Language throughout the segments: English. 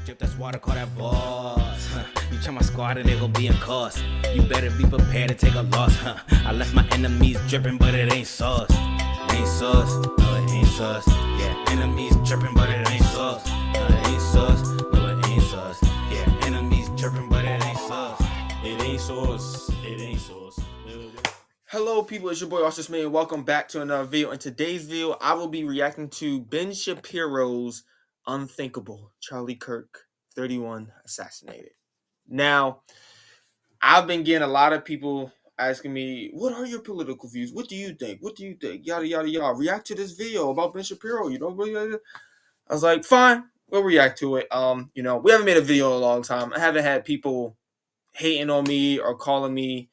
drip, that's water, call that boss. You check my squad and they gon' be in cost. You better be prepared to take a loss. I left my enemies dripping, but it ain't sauce. It ain't sauce, no it ain't sauce. Yeah, enemies dripping, but it ain't sauce. No it ain't sauce, no it ain't sauce. Yeah, enemies dripping, but it ain't sauce. It ain't sauce, it ain't sauce. Hello people, it's your boy Austin Smith. Welcome back to another video. In today's video, I will be reacting to Ben Shapiro's Unthinkable, Charlie Kirk, 31, Assassinated. Now, I've been getting a lot of people asking me, what are your political views? What do you think? What do you think? Yada, yada, yada. React to this video about Ben Shapiro. You know, I was like, fine, we'll react to it. We haven't made a video in a long time. I haven't had people hating on me or calling me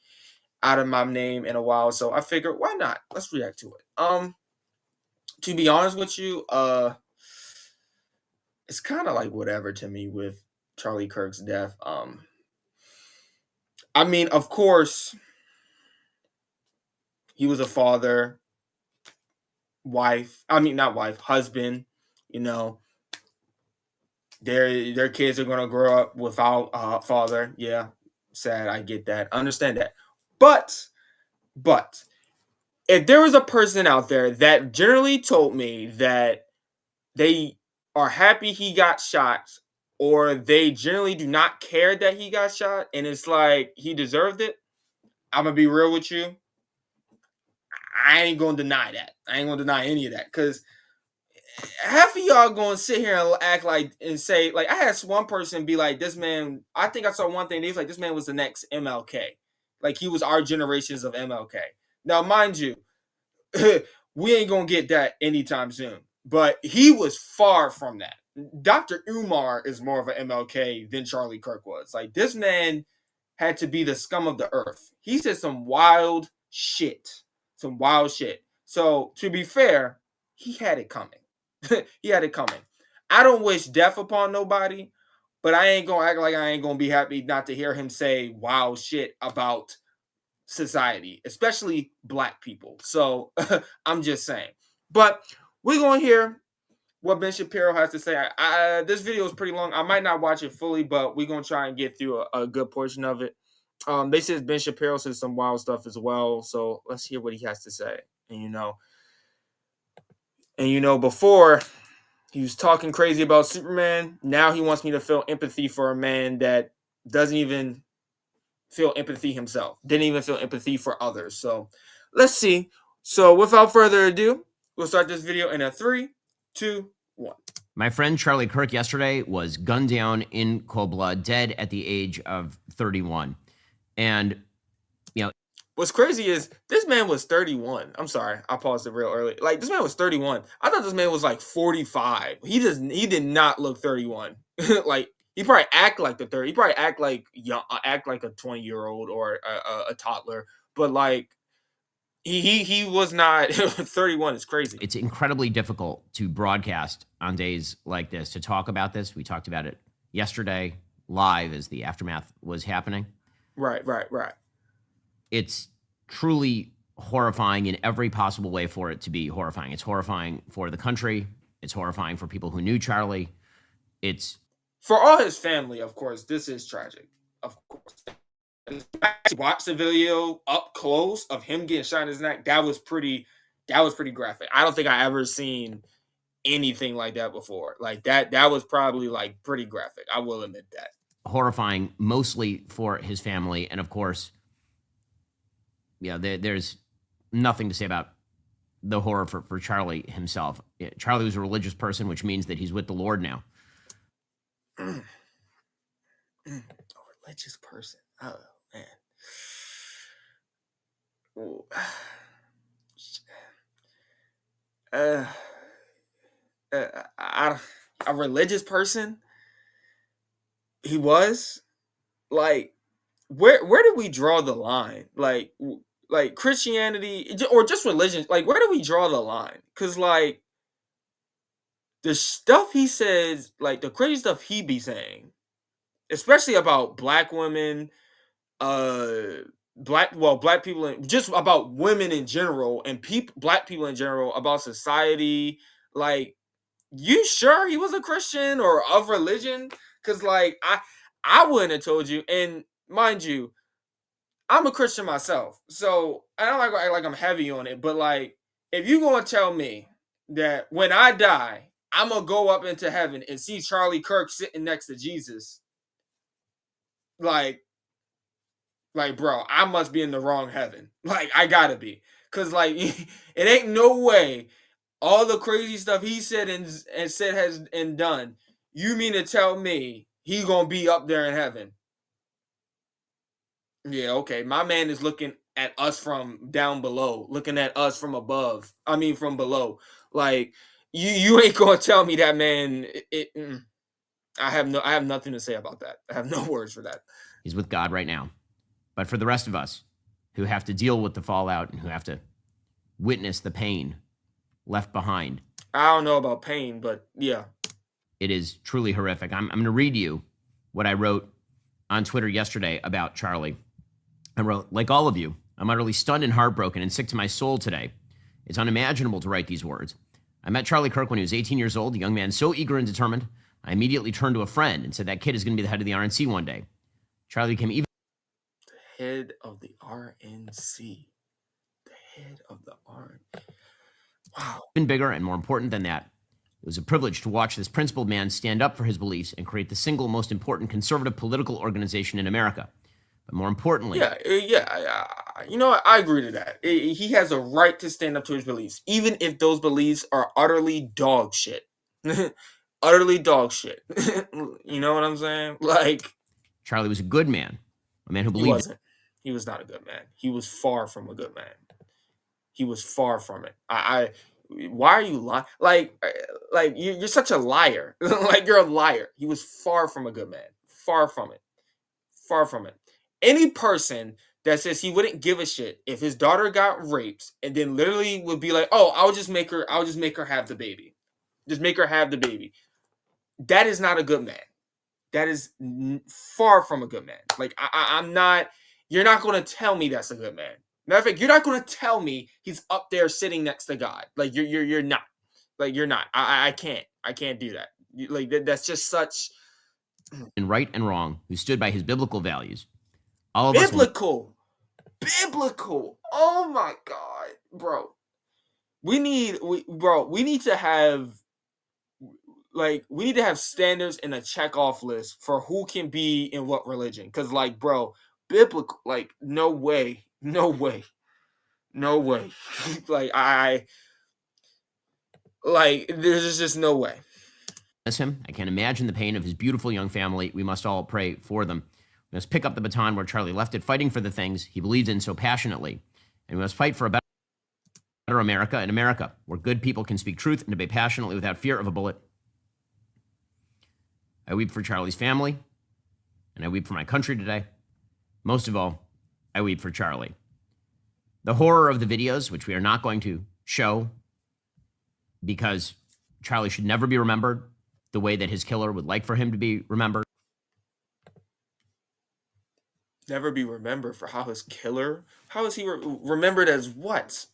out of my name in a while, so I figured, why not? Let's react to it. To be honest with you, it's kind of like whatever to me with Charlie Kirk's death. I mean, of course, he was a father, husband. You know, their kids are gonna grow up without a father. Yeah, sad. I get that. I understand that. But if there was a person out there that generally told me that they are happy he got shot, or they generally do not care that he got shot, and it's like he deserved it, I'm gonna be real with you. I ain't gonna deny that. I ain't gonna deny any of that, because half of y'all gonna sit here and act like and say, like, I had one person be like, this man, I think I saw one thing, they was like, this man was the next MLK. Like, he was our generations of MLK. Now, mind you, we ain't gonna get that anytime soon. But he was far from that. Dr. Umar is more of an MLK than Charlie Kirk was. Like, this man had to be the scum of the earth. He said some wild shit. Some wild shit. So, to be fair, he had it coming. He had it coming. I don't wish death upon nobody, but I ain't gonna act like I ain't gonna be happy not to hear him say wild shit about society, especially black people. So I'm just saying. But we're going to hear what Ben Shapiro has to say. This video is pretty long. I might not watch it fully, but we're going to try and get through a good portion of it. They said Ben Shapiro says some wild stuff as well. So let's hear what he has to say. And before he was talking crazy about Superman. Now he wants me to feel empathy for a man that doesn't even feel empathy himself. Didn't even feel empathy for others. So let's see. So without further ado, we'll start this video in a 3, 2, 1. My friend Charlie Kirk yesterday was gunned down in cold blood, dead at the age of 31. And, what's crazy is this man was 31. I'm sorry, I paused it real early. Like, this man was 31. I thought this man was like 45. He did not look 31. Like, he probably act like the 30. He probably act like a 20-year-old or a toddler. But like, he was not 31. It's crazy. It's incredibly difficult to broadcast on days like this, to talk about this. We talked about it yesterday live as the aftermath was happening. Right. It's truly horrifying in every possible way for it to be horrifying. It's horrifying for the country. It's horrifying for people who knew Charlie. It's for all his family, of course. This is tragic, of course. I watched the video up close of him getting shot in his neck. That was pretty graphic. I don't think I ever seen anything like that before. Like that was probably like pretty graphic. I will admit that. Horrifying mostly for his family, and of course, there's nothing to say about the horror for Charlie himself. Charlie was a religious person, which means that he's with the Lord now. A religious person. Oh man. Ooh. A religious person. He was like, where do we draw the line? Like Christianity or just religion? Like, where do we draw the line? Because like the stuff he says, like the crazy stuff he be saying, especially about black women, black people, and just about women in general, and black people in general, about society. Like, you sure he was a Christian or of religion? Because, like, I wouldn't have told you. And mind you, I'm a Christian myself. So I don't like I'm heavy on it. But, like, if you going to tell me that when I die, I'm going to go up into heaven and see Charlie Kirk sitting next to Jesus, like, bro, I must be in the wrong heaven. Like, I gotta be. Because, like, it ain't no way all the crazy stuff he said and done, you mean to tell me he gonna be up there in heaven? Yeah, okay. My man is looking at us from down below, looking at us from above. I mean, from below. Like, you ain't gonna tell me that, man. I have nothing to say about that. I have no words for that. He's with God right now. But for the rest of us who have to deal with the fallout and who have to witness the pain left behind. I don't know about pain, but yeah. It is truly horrific. I'm going to read you what I wrote on Twitter yesterday about Charlie. I wrote, like all of you, I'm utterly stunned and heartbroken and sick to my soul today. It's unimaginable to write these words. I met Charlie Kirk when he was 18 years old, a young man so eager and determined. I immediately turned to a friend and said that kid is going to be the head of the RNC one day. Charlie became even head of the RNC. The head of the RNC. Wow. Even bigger and more important than that, it was a privilege to watch this principled man stand up for his beliefs and create the single most important conservative political organization in America. But more importantly... You know what? I agree to that. He has a right to stand up to his beliefs, even if those beliefs are utterly dog shit. Utterly dog shit. You know what I'm saying? Like... Charlie was a good man. A man who believed... He wasn't. He was not a good man. He was far from a good man. He was far from it. Why are you lying? Like you're such a liar. Like, you're a liar. He was far from a good man. Far from it. Far from it. Any person that says he wouldn't give a shit if his daughter got raped and then literally would be like, oh, I'll just make her have the baby. Just make her have the baby. That is not a good man. That is far from a good man. Like, I'm not, you're not going to tell me that's a good man. Matter of fact, you're not going to tell me he's up there sitting next to God. Like, you're not. Like, you're not. I can't do that. Like, that's just such... And right and wrong, who stood by his biblical values. All of biblical. Oh my God, bro. We need to have standards and a check-off list for who can be in what religion. Because, like, bro, biblical, like, no way. There's just no way. Miss him. I can't imagine the pain of his beautiful young family. We must all pray for them. We must pick up the baton where Charlie left it, fighting for the things he believed in so passionately. And we must fight for a better America, an America where good people can speak truth and debate passionately without fear of a bullet. I weep for Charlie's family, and I weep for my country today. Most of all, I weep for Charlie. The horror of the videos, which we are not going to show because Charlie should never be remembered the way that his killer would like for him to be remembered. Never be remembered for how is he remembered as what?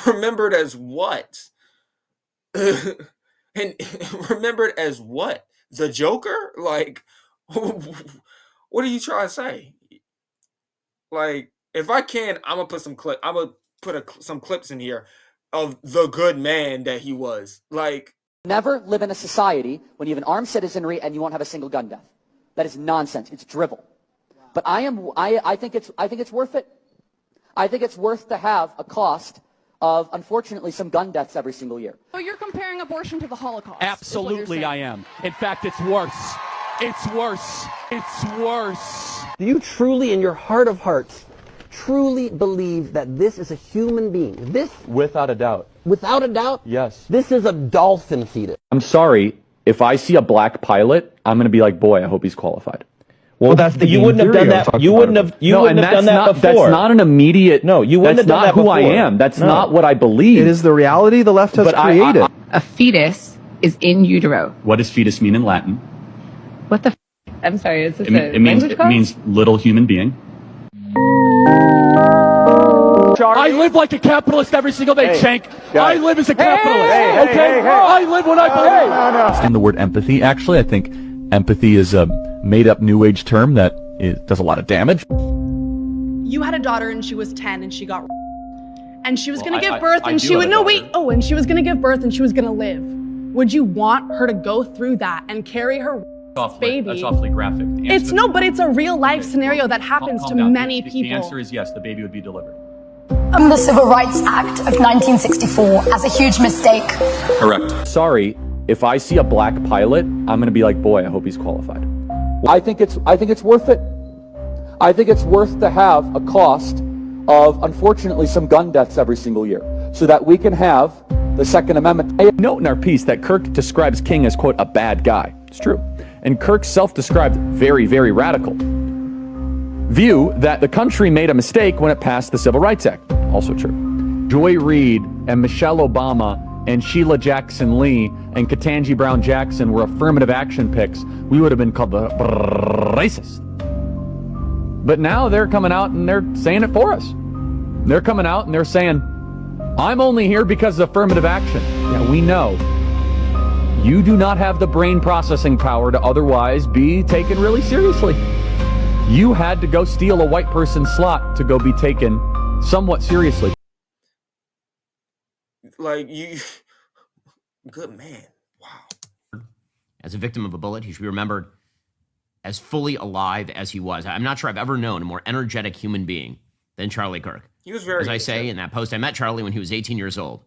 Remembered as what? And remembered as what? The Joker? Like, what are you trying to say? Like, if I can, I'm gonna put some some clips in here of the good man that he was. Like, never live in a society when you have an armed citizenry and you won't have a single gun death. That is nonsense. It's drivel. But I think it's worth it. I think it's worth to have a cost of, unfortunately, some gun deaths every single year. So you're comparing abortion to the Holocaust? Absolutely, I am. In fact, it's worse. It's worse. It's worse. Do you truly, in your heart of hearts, truly believe that this is a human being? This? Without a doubt. Without a doubt? Yes. This is a dolphin fetus. I'm sorry. If I see a black pilot, I'm going to be like, boy, I hope he's qualified. Well, that's the you wouldn't have done that. You wouldn't have done that before. That's not an immediate. No, you wouldn't have done that before. That's not who I am. That's not what I believe. It is the reality the left has created. A fetus is in utero. What does fetus mean in Latin? What the? I'm sorry. Is this It means little human being. I live like a capitalist every single day, Shank. I live as a capitalist. Okay? I live when I believe. And the word empathy, actually, I think empathy is a made-up New Age term that does a lot of damage. You had a daughter and she was 10 and she got and she was going to give birth I and do she have would a no daughter. wait. Oh, and she was going to give birth and she was going to live. Would you want her to go through that and carry her baby? That's awfully graphic. It's no, but it's a real life scenario that happens Calm to down. many The people. answer is yes, the baby would be delivered. The Civil Rights Act of 1964 as a huge mistake. Correct. Sorry, if I see a black pilot, I'm going to be like, boy, I hope he's qualified. I think it's worth it. I think it's worth to have a cost of, unfortunately, some gun deaths every single year so that we can have the Second Amendment. I note in our piece that Kirk describes King as, quote, a bad guy. It's true. And Kirk's self-described very, very radical view that the country made a mistake when it passed the Civil Rights Act. Also true. Joy Reid and Michelle Obama and Sheila Jackson Lee and Ketanji Brown Jackson were affirmative action picks, we would have been called the racist. But now they're coming out and they're saying it for us. They're coming out and they're saying, I'm only here because of affirmative action. Yeah, we know. You do not have the brain processing power to otherwise be taken really seriously. You had to go steal a white person's slot to go be taken somewhat seriously. Like, you... Good man. Wow. As a victim of a bullet, he should be remembered as fully alive as he was. I'm not sure I've ever known a more energetic human being than Charlie Kirk. He was very... As I say in that post, I met Charlie when he was 18 years old.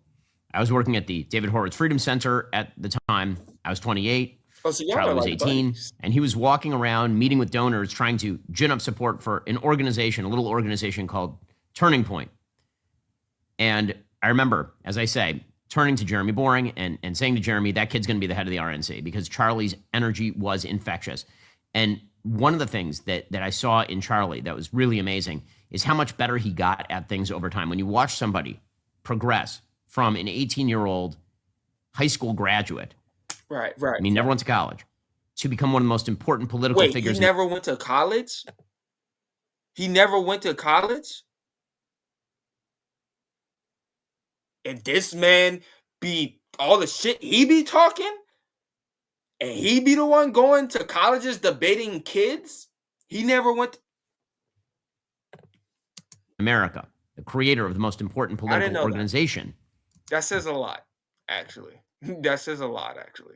I was working at the David Horowitz Freedom Center at the time. I was 28. Oh, so Charlie was like 18, buddies. and he was walking around meeting with donors, trying to gin up support for an organization, a little organization called Turning Point. And I remember, as I say, turning to Jeremy Boring and saying to Jeremy, that kid's going to be the head of the RNC, because Charlie's energy was infectious. And one of the things that I saw in Charlie that was really amazing is how much better he got at things over time. When you watch somebody progress from an 18-year-old high school graduate, Right. I mean, never went to college, to become one of the most important political figures. He never went to college? He never went to college? And this man be all the shit he be talking? And he be the one going to colleges debating kids? He never went to... America, the creator of the most important political organization. That says a lot, actually. That says a lot, actually.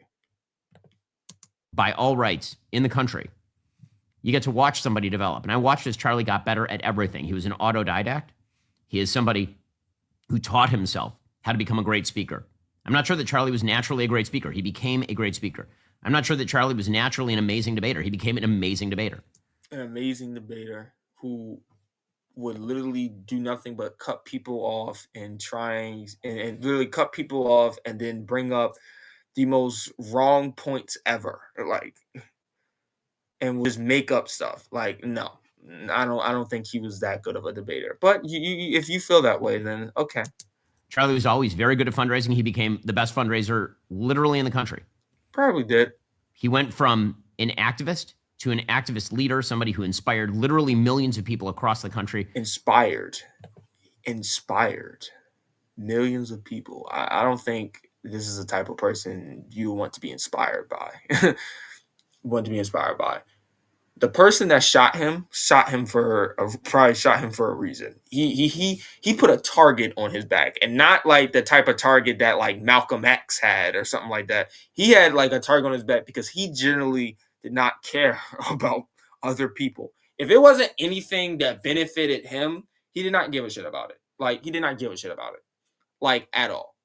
By all rights in the country. You get to watch somebody develop. And I watched as Charlie got better at everything. He was an autodidact. He is somebody who taught himself how to become a great speaker. I'm not sure that Charlie was naturally a great speaker. He became a great speaker. I'm not sure that Charlie was naturally an amazing debater. He became an amazing debater. An amazing debater who would literally do nothing but cut people off and literally cut people off and then bring up the most wrong points ever, like, and just make up stuff. Like, no, I don't think he was that good of a debater. But you if you feel that way, then okay. Charlie was always very good at fundraising. He became the best fundraiser literally in the country. Probably did. He went from an activist to an activist leader, somebody who inspired literally millions of people across the country. Inspired millions of people. I don't think this is the type of person you want to be inspired by. The person that shot him probably shot him for a reason. He put a target on his back, and not like the type of target that like Malcolm X had or something like that. He had like a target on his back because he generally did not care about other people. If it wasn't anything that benefited him, he did not give a shit about it. Like, he did not give a shit about it, like, at all.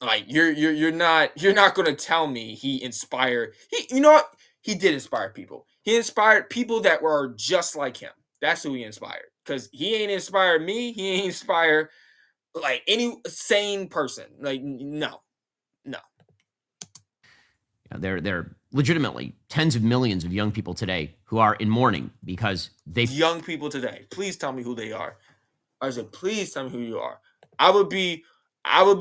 Like, you're not going to tell me he inspired. You know what? He did inspire people. He inspired people that were just like him. That's who he inspired. Because he ain't inspired me. He ain't inspired like any sane person. Like, no. There are legitimately tens of millions of young people today who are in mourning because young people today. Please tell me who they are. I said, please tell me who you are. I would be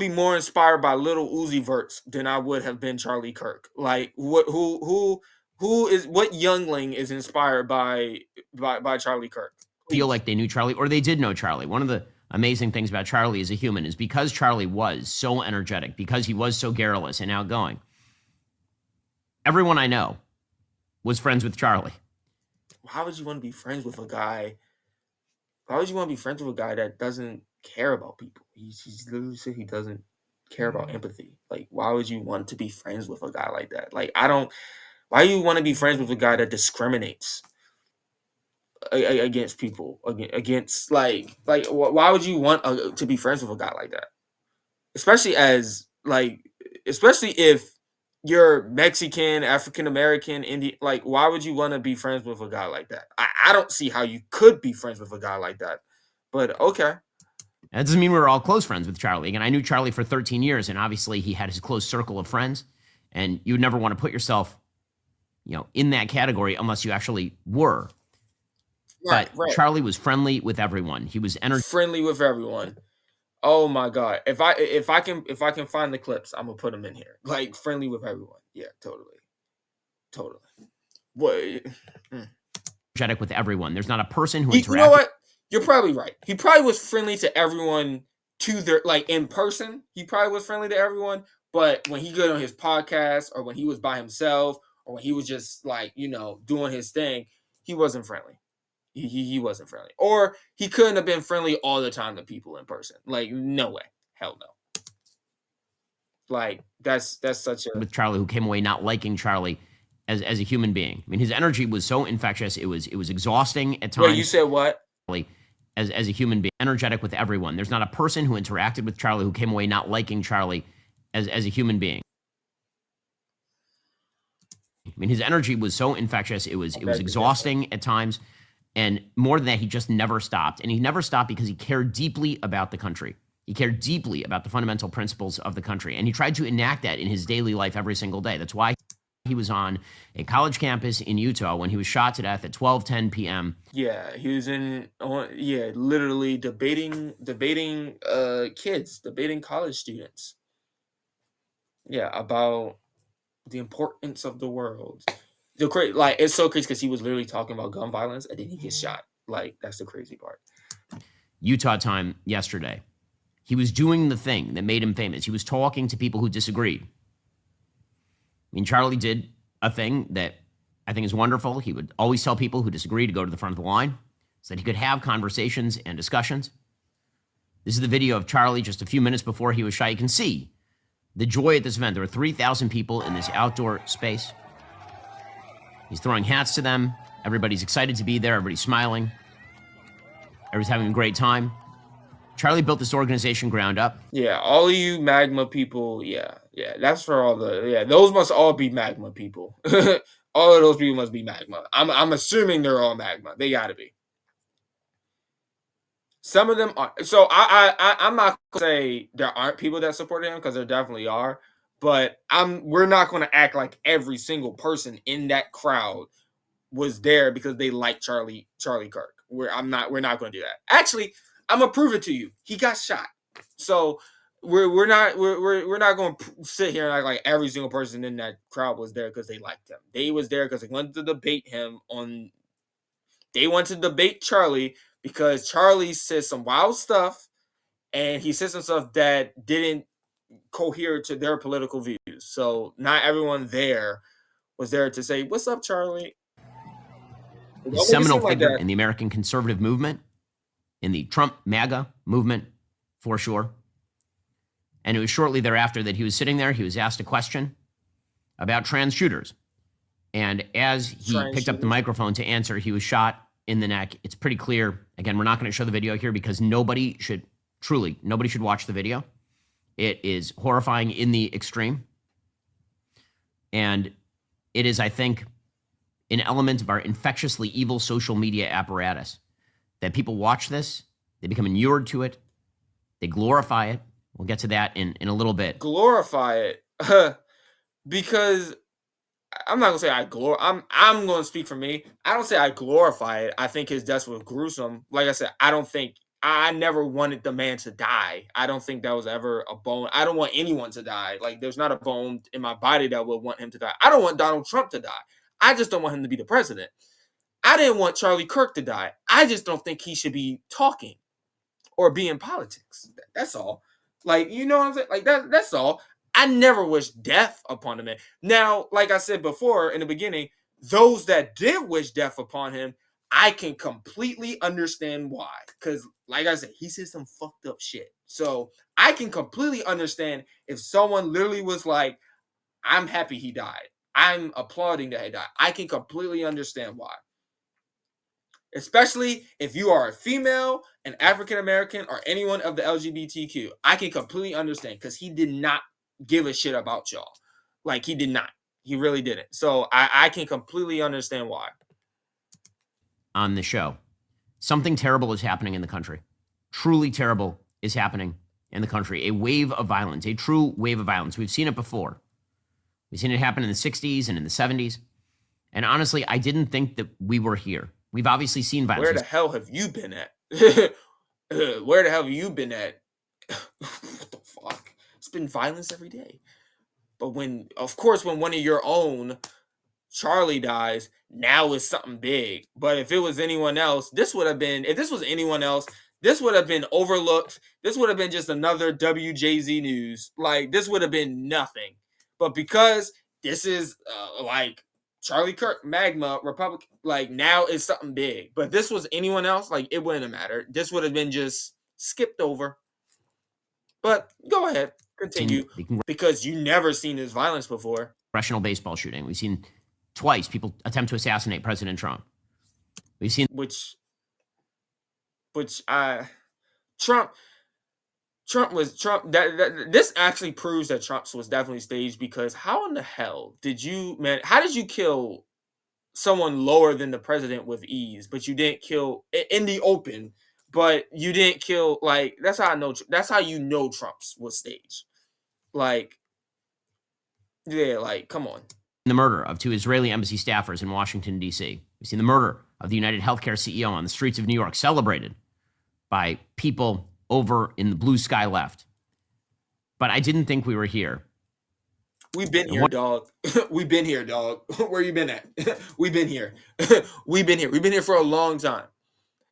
more inspired by Little Uzi Verts than I would have been Charlie Kirk. Like, what youngling is inspired by Charlie Kirk? Feel like they knew Charlie, or they did know Charlie. One of the amazing things about Charlie as a human is because Charlie was so energetic, because he was so garrulous and outgoing, everyone I know was friends with Charlie. Why would you want to be friends with a guy? Why would you want to be friends with a guy that doesn't care about people? He's literally said he doesn't care about empathy. Like, why would you want to be friends with a guy like that? Like, why do you want to be friends with a guy that discriminates against people? Against, like, why would you want to be friends with a guy like that? Especially if you're Mexican, African American, Indian. Like, why would you want to be friends with a guy like that? I don't see how you could be friends with a guy like that. But okay. That doesn't mean we were all close friends with Charlie. And I knew Charlie for 13 years, and obviously he had his close circle of friends. And you would never want to put yourself, in that category unless you actually were. Right. Charlie was friendly with everyone. He was friendly with everyone. Oh my God! If I can find the clips, I'm gonna put them in here. Like, friendly with everyone. Yeah, totally. What? Energetic with everyone. There's not a person who interacted. You know what? You're probably right. He probably was friendly to everyone in person. He probably was friendly to everyone. But when he got on his podcast, or when he was by himself, or when he was just doing his thing, he wasn't friendly. He wasn't friendly. Or he couldn't have been friendly all the time to people in person. Like, no way. Hell no. Like, that's such a... With Charlie, who came away not liking Charlie as a human being. I mean, his energy was so infectious. It was exhausting at times. Wait, you said what? As a human being, energetic with everyone. There's not a person who interacted with Charlie who came away not liking Charlie as a human being. I mean, his energy was so infectious. It was exhausting at times. And more than that, he just never stopped. And he never stopped because he cared deeply about the country. He cared deeply about the fundamental principles of the country. And he tried to enact that in his daily life every single day. That's why he was on a college campus in Utah when he was shot to death at 12:10 p.m. Yeah, he was literally debating kids, debating college students. Yeah, about the importance of the world. It's so crazy because he was literally talking about gun violence and then he gets shot. Like, that's the crazy part. Utah time yesterday. He was doing the thing that made him famous. He was talking to people who disagreed. I mean, Charlie did a thing that I think is wonderful. He would always tell people who disagree to go to the front of the line so that he could have conversations and discussions. This is the video of Charlie just a few minutes before he was shot. You can see the joy at this event. There were 3,000 people in this outdoor space. He's throwing hats to them. Everybody's excited to be there. Everybody's smiling. Everybody's having a great time. Charlie built this organization ground up. Yeah, all of you magma people, yeah. That's for all those must all be magma people. All of those people must be magma. I'm assuming they're all magma. They gotta be. Some of them are. So I'm not gonna say there aren't people that supported him, because there definitely are. But we're not going to act like every single person in that crowd was there because they like Charlie Kirk. We're not going to do that. Actually, I'm gonna prove it to you. He got shot. So we're not going to sit here and act like every single person in that crowd was there because they liked him. They was there because they wanted to debate him on. They wanted to debate Charlie because Charlie said some wild stuff, and he said some stuff that didn't cohere to their political views. So not everyone there was there to say, "What's up, Charlie?" A seminal figure in the American conservative movement, in the Trump MAGA movement, for sure. And it was shortly thereafter that he was sitting there. He was asked a question about trans shooters. And as he picked up the microphone to answer, he was shot in the neck. It's pretty clear. Again, we're not going to show the video here because nobody should watch the video. It is horrifying in the extreme. And it is, I think, an element of our infectiously evil social media apparatus that people watch this, they become inured to it, they glorify it. We'll get to that in a little bit. Glorify it. Because I'm not going to say I'm going to speak for me. I don't say I glorify it. I think his death was gruesome. Like I said, I never wanted the man to die. I don't think that was ever a bone. I don't want anyone to die. Like, there's not a bone in my body that would want him to die. I don't want Donald Trump to die. I just don't want him to be the president. I didn't want Charlie Kirk to die. I just don't think he should be talking or be in politics. That's all. Like, you know what I'm saying? Like, that's all. I never wish death upon him. Now, like I said before in the beginning, those that did wish death upon him, I can completely understand why. Because, like I said, he said some fucked up shit. So I can completely understand if someone literally was like, I'm happy he died. I'm applauding that he died. I can completely understand why. Especially if you are a female, an African American, or anyone of the LGBTQ. I can completely understand because he did not give a shit about y'all. Like, he did not. He really didn't. So I can completely understand why. On the show, something terrible is happening in the country. Truly terrible is happening in the country. A wave of violence, a true wave of violence. We've seen it before. We've seen it happen in the 60s and in the 70s. And honestly, I didn't think that we were here. We've obviously seen violence. Where the hell have you been at? Where the hell have you been at? What the fuck? It's been violence every day. But when, of course, when one of your own, Charlie, dies, now it's something big. But if it was anyone else, this would have been, if this was anyone else, this would have been overlooked. This would have been just another WJZ news. Like, this would have been nothing. But because this is like Charlie Kirk, Magma, Republic, like, now it's something big. But this was anyone else, like, it wouldn't have mattered. This would have been just skipped over. But go ahead, continue, because you never seen this violence before. Professional baseball shooting. We've seen twice people attempt to assassinate President Trump. We've seen Trump this actually proves that Trump was definitely staged, because how in the hell did you kill someone lower than the president with ease, but you didn't kill in the open, but you didn't kill, like, that's how you know Trump's was staged. Like, yeah, like, come on. the murder of 2 Israeli embassy staffers in Washington, D.C. We've seen the murder of the United Healthcare CEO on the streets of New York, celebrated by people over in the blue sky left. But I didn't think we were here. We've been here, dog. We've been here, dog. Where you been at? We've been here. We've been here. We've been here for a long time.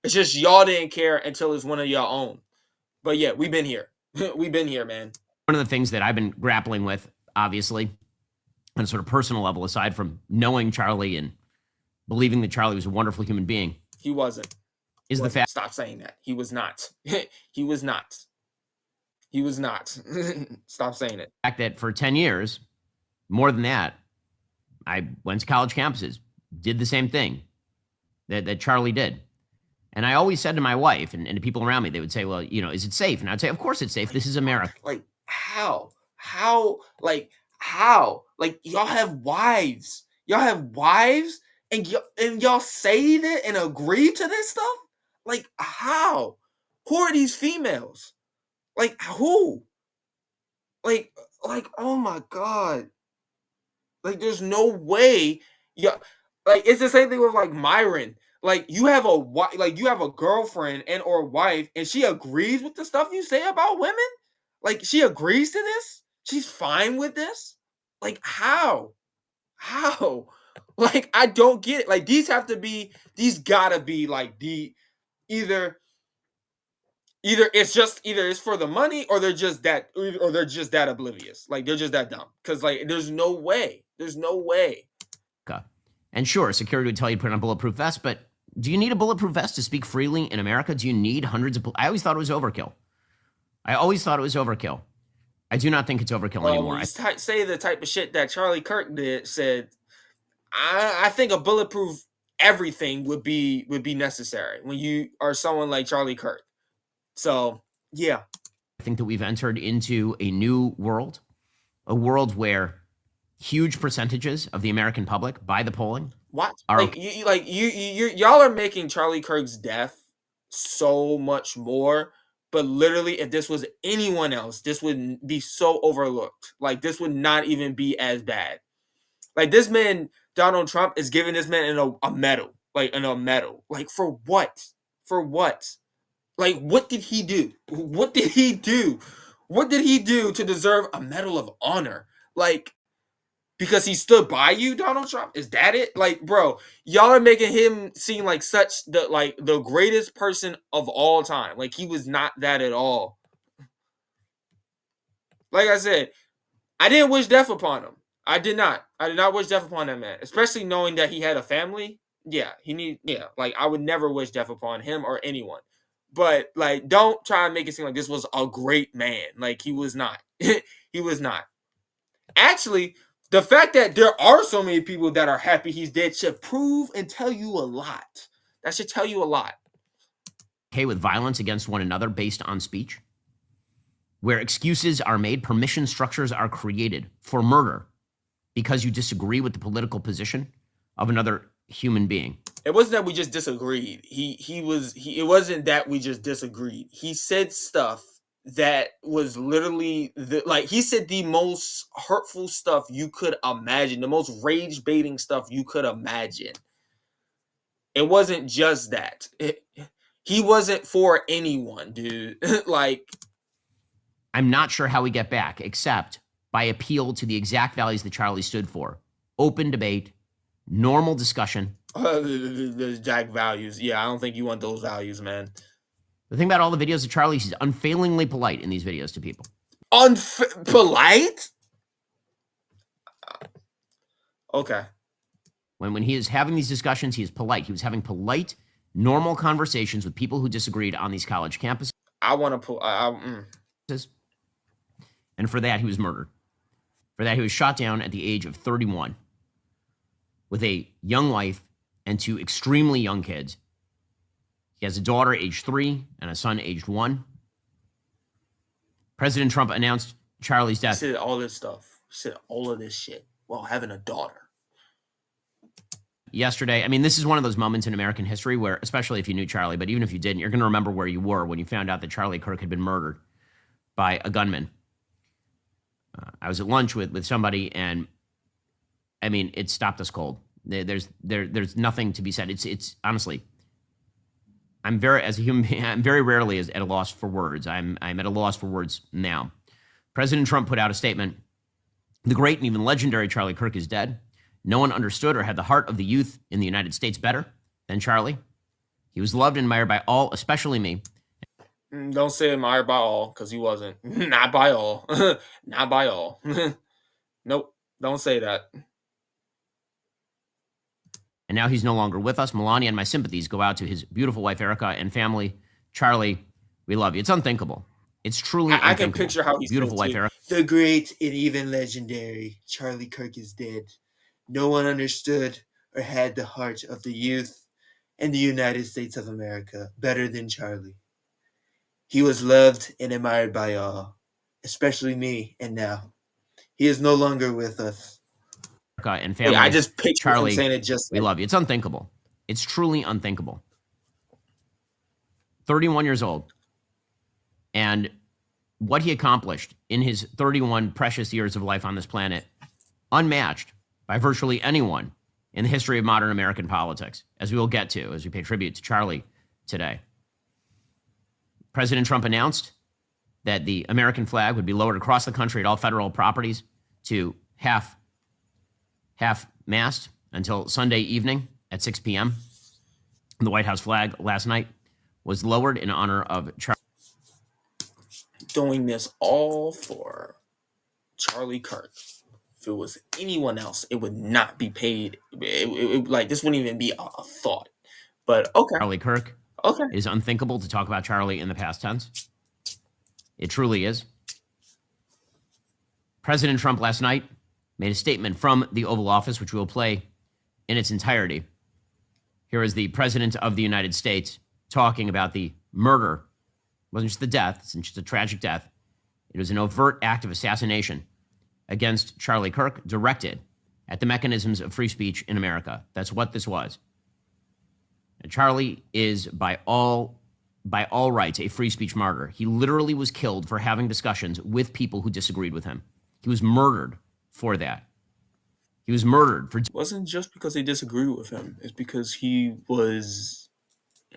It's just y'all didn't care until it's one of y'all own. But yeah, we've been here. We've been here, man. One of the things that I've been grappling with, obviously, on a sort of personal level, aside from knowing Charlie and believing that Charlie was a wonderful human being. He wasn't. Is the fact. Stop saying that. He was not. He was not. He was not. Stop saying it. The fact that for 10 years, more than that, I went to college campuses, did the same thing that Charlie did. And I always said to my wife and to people around me, they would say, well, you know, is it safe? And I'd say, of course it's safe. This is America. Like, how? How? Like, how? Like, y'all have wives. Y'all have wives? And y'all say that and agree to this stuff? Like, how? Who are these females? Like, who? Like, oh my God. Like, there's no way. Yeah, like, it's the same thing with, like, Myron. Like, you have a girlfriend and or wife, and she agrees with the stuff you say about women? Like, she agrees to this? She's fine with this? Like, how? How? Like, I don't get it. Like, these gotta be, like, either it's for the money, or they're just that oblivious. Like, they're just that dumb. Because, like, there's no way. There's no way. And sure, security would tell you to put on a bulletproof vest, but do you need a bulletproof vest to speak freely in America? Do you need hundreds of... I always thought it was overkill. I do not think it's overkill anymore. When you say the type of shit that Charlie Kirk said, I think a bulletproof everything would be necessary when you are someone like Charlie Kirk. So, yeah. I think that we've entered into a new world, a world where huge percentages of the American public, by the polling, y'all are making Charlie Kirk's death so much more. But literally, if this was anyone else, this would be so overlooked. Like, this would not even be as bad. Like, this man, Donald Trump, is giving this man a medal. Like, a medal. Like, for what? For what? Like, what did he do? What did he do? What did he do to deserve a Medal of Honor? Like, because he stood by you, Donald Trump? Is that it? Like, bro, y'all are making him seem like the greatest person of all time. Like, he was not that at all. Like I said, I didn't wish death upon him. I did not. I did not wish death upon that man, especially knowing that he had a family. Yeah, like I would never wish death upon him or anyone. But like, don't try and make it seem like this was a great man. Like he was not. He was not. Actually, the fact that there are so many people that are happy he's dead should prove and tell you a lot. That should tell you a lot. Okay, with violence against one another based on speech, where excuses are made, permission structures are created for murder because you disagree with the political position of another human being. It wasn't that we just disagreed. It wasn't that we just disagreed. He said stuff that was literally he said the most hurtful stuff you could imagine, the most rage baiting stuff you could imagine. It wasn't just that. He wasn't for anyone, dude. Like, I'm not sure how we get back, except by appeal to the exact values that Charlie stood for. Open debate, normal discussion. The exact values. Yeah, I don't think you want those values, man. The thing about all the videos of Charlie, he's unfailingly polite in these videos to people. Polite? Okay. When he is having these discussions, he is polite. He was having polite, normal conversations with people who disagreed on these college campuses. I want to pull. And for that, he was murdered. For that, he was shot down at the age of 31 with a young wife and 2 extremely young kids. He has a daughter aged 3 and a son aged 1. President Trump announced Charlie's death. He said all this stuff. He said all of this shit while having a daughter. Yesterday, I mean, this is one of those moments in American history where, especially if you knew Charlie, but even if you didn't, you're going to remember where you were when you found out that Charlie Kirk had been murdered by a gunman. I was at lunch with somebody, and I mean, it stopped us cold. There's nothing to be said. It's honestly, as a human being, I'm very rarely at a loss for words. I'm at a loss for words now. President Trump put out a statement. The great and even legendary Charlie Kirk is dead. No one understood or had the heart of the youth in the United States better than Charlie. He was loved and admired by all, especially me. Don't say admired by all, because he wasn't. Not by all. Not by all. Nope. Don't say that. And now he's no longer with us. Melania and my sympathies go out to his beautiful wife, Erica, and family. Charlie, we love you. It's unthinkable. It's truly unthinkable. I can picture how he's beautiful wife, Erica. The great and even legendary Charlie Kirk is dead. No one understood or had the heart of the youth in the United States of America better than Charlie. He was loved and admired by all, especially me, and now he is no longer with us. And family, I just picture Charlie, him saying it just we love you. It's unthinkable. It's truly unthinkable. 31 years old. And what he accomplished in his 31 precious years of life on this planet, unmatched by virtually anyone in the history of modern American politics, as we will get to as we pay tribute to Charlie today. President Trump announced that the American flag would be lowered across the country at all federal properties to half-mast until Sunday evening at 6 p.m. The White House flag last night was lowered in honor of Charlie. Doing this all for Charlie Kirk. If it was anyone else, it would not be paid. Like, this wouldn't even be a thought. But okay. Charlie Kirk. Okay. It is unthinkable to talk about Charlie in the past tense. It truly is. President Trump last night made a statement from the Oval Office, which we will play in its entirety. Here is the President of the United States talking about the murder. It wasn't just the death, it's just a tragic death. It was an overt act of assassination against Charlie Kirk directed at the mechanisms of free speech in America. That's what this was. And Charlie is, by all rights, a free speech martyr. He literally was killed for having discussions with people who disagreed with him. He was murdered for that. He was murdered for... It wasn't just because they disagreed with him. It's because he was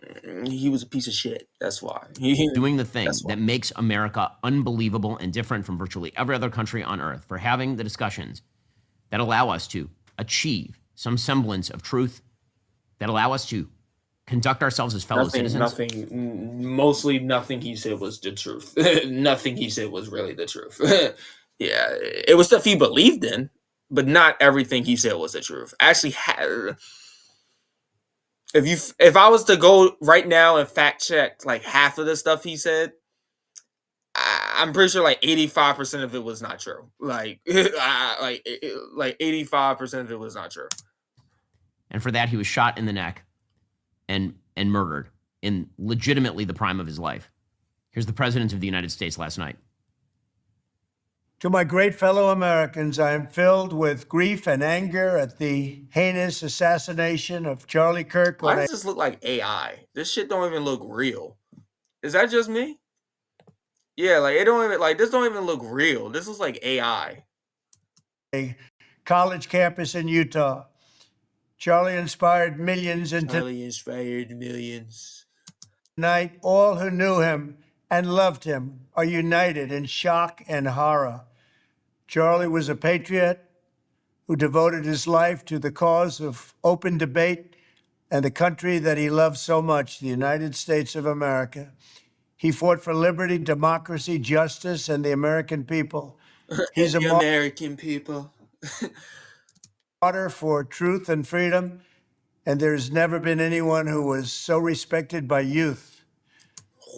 a piece of shit. That's why. Doing the thing that makes America unbelievable and different from virtually every other country on earth, for having the discussions that allow us to achieve some semblance of truth, that allow us to conduct ourselves as fellow citizens. Mostly nothing he said was the truth. Nothing he said was really the truth. Yeah, it was stuff he believed in, but not everything he said was the truth. Actually, if I was to go right now and fact check like half of the stuff he said, I'm pretty sure like 85% of it was not true. Like like 85% of it was not true. And for that, he was shot in the neck and murdered in legitimately the prime of his life. Here's the President of the United States last night. To my great fellow Americans, I am filled with grief and anger at the heinous assassination of Charlie Kirk. Why does this look like AI? This shit don't even look real. Is that just me? Yeah, like it don't even like this don't even look real. This looks like AI. A college campus in Utah. Charlie inspired millions Tonight, all who knew him and loved him are united in shock and horror. Charlie was a patriot who devoted his life to the cause of open debate and the country that he loved so much, the United States of America. He fought for liberty, democracy, justice, and the American people. He's a American people. martyr for truth and freedom, and there's never been anyone who was so respected by youth.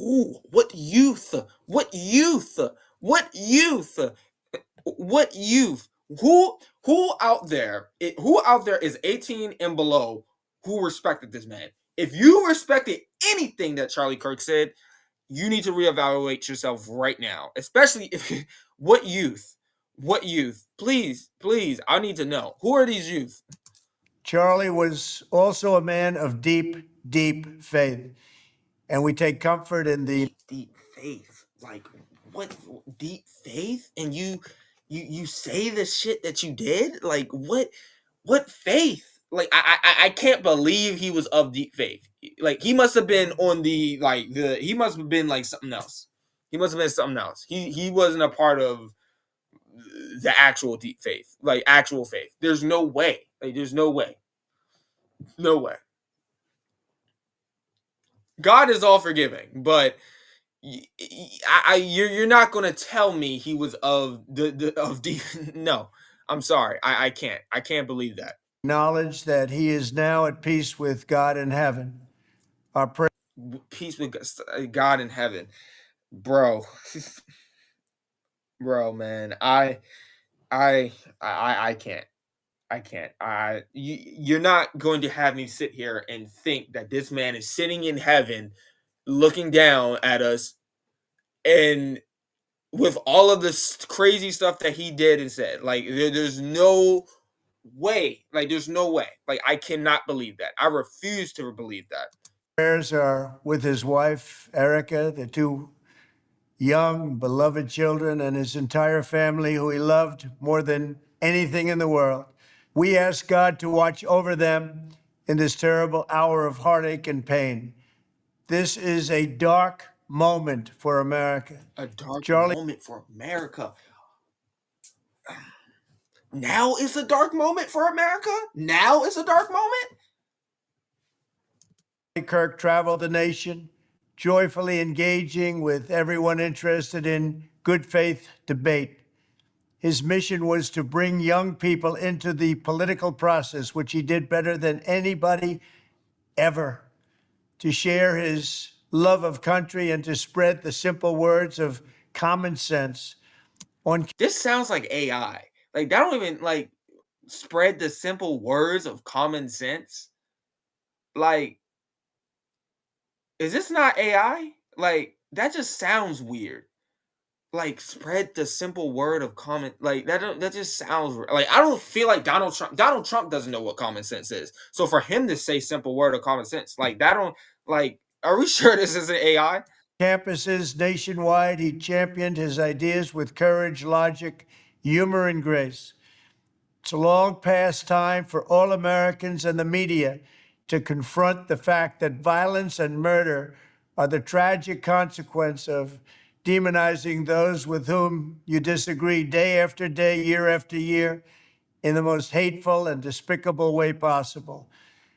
Ooh, what youth? What youth? What youth? What youth? Who out there is 18 and below who respected this man? If you respected anything that Charlie Kirk said, you need to reevaluate yourself right now. Especially if what youth? What youth? Please, I need to know. Who are these youth? Charlie was also a man of deep, deep faith. And we take comfort in the deep faith. Like what deep faith? And you say the shit that you did? Like what faith? Like I can't believe he was of deep faith. Like he must have been on he must have been like something else. He must have been something else. He wasn't a part of the actual deep faith. Like actual faith. There's no way. Like there's no way. No way. God is all forgiving, but you're not gonna tell me he was of deep. No, I'm sorry, I can't believe that. Knowledge that he is now at peace with God in heaven. Our prayer, peace with God in heaven, bro, man, I can't. I can't. You're not going to have me sit here and think that this man is sitting in heaven looking down at us and with all of this crazy stuff that he did and said. Like, there's no way. Like, there's no way. Like, I cannot believe that. I refuse to believe that. Prayers are with his wife, Erica, the two young, beloved children, and his entire family, who he loved more than anything in the world. We ask God to watch over them in this terrible hour of heartache and pain. This is a dark moment for America. A dark moment for America. Now is a dark moment for America? Now is a dark moment? Charlie Kirk traveled the nation, joyfully engaging with everyone interested in good faith debate. His mission was to bring young people into the political process, which he did better than anybody ever, to share his love of country and to spread the simple words of common sense. This sounds like AI. Like, that don't even, like, spread the simple words of common sense. Like, is this not AI? Like, that just sounds weird. Like, spread the simple word of common, like that just sounds like, I don't feel like Donald Trump doesn't know what common sense is. So for him to say simple word of common sense, like that don't, like, are we sure this isn't AI? Campuses nationwide, he championed his ideas with courage, logic, humor, and grace. It's a long past time for all Americans and the media to confront the fact that violence and murder are the tragic consequence of demonizing those with whom you disagree day after day, year after year, in the most hateful and despicable way possible.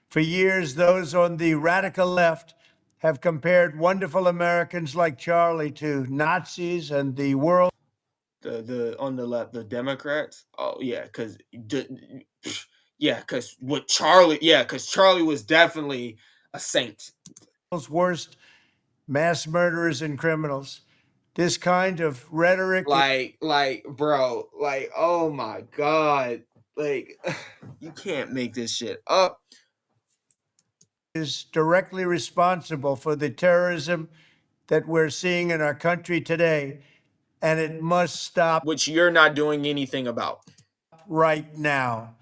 For years, those on the radical left have compared wonderful Americans like Charlie to Nazis and the world. The on the left, the Democrats. Oh yeah, because with Charlie, because Charlie was definitely a saint. Worst mass murderers and criminals. This kind of rhetoric, bro, oh my God, you can't make this shit up. Is directly responsible for the terrorism that we're seeing in our country today, and it must stop. Which you're not doing anything about right now.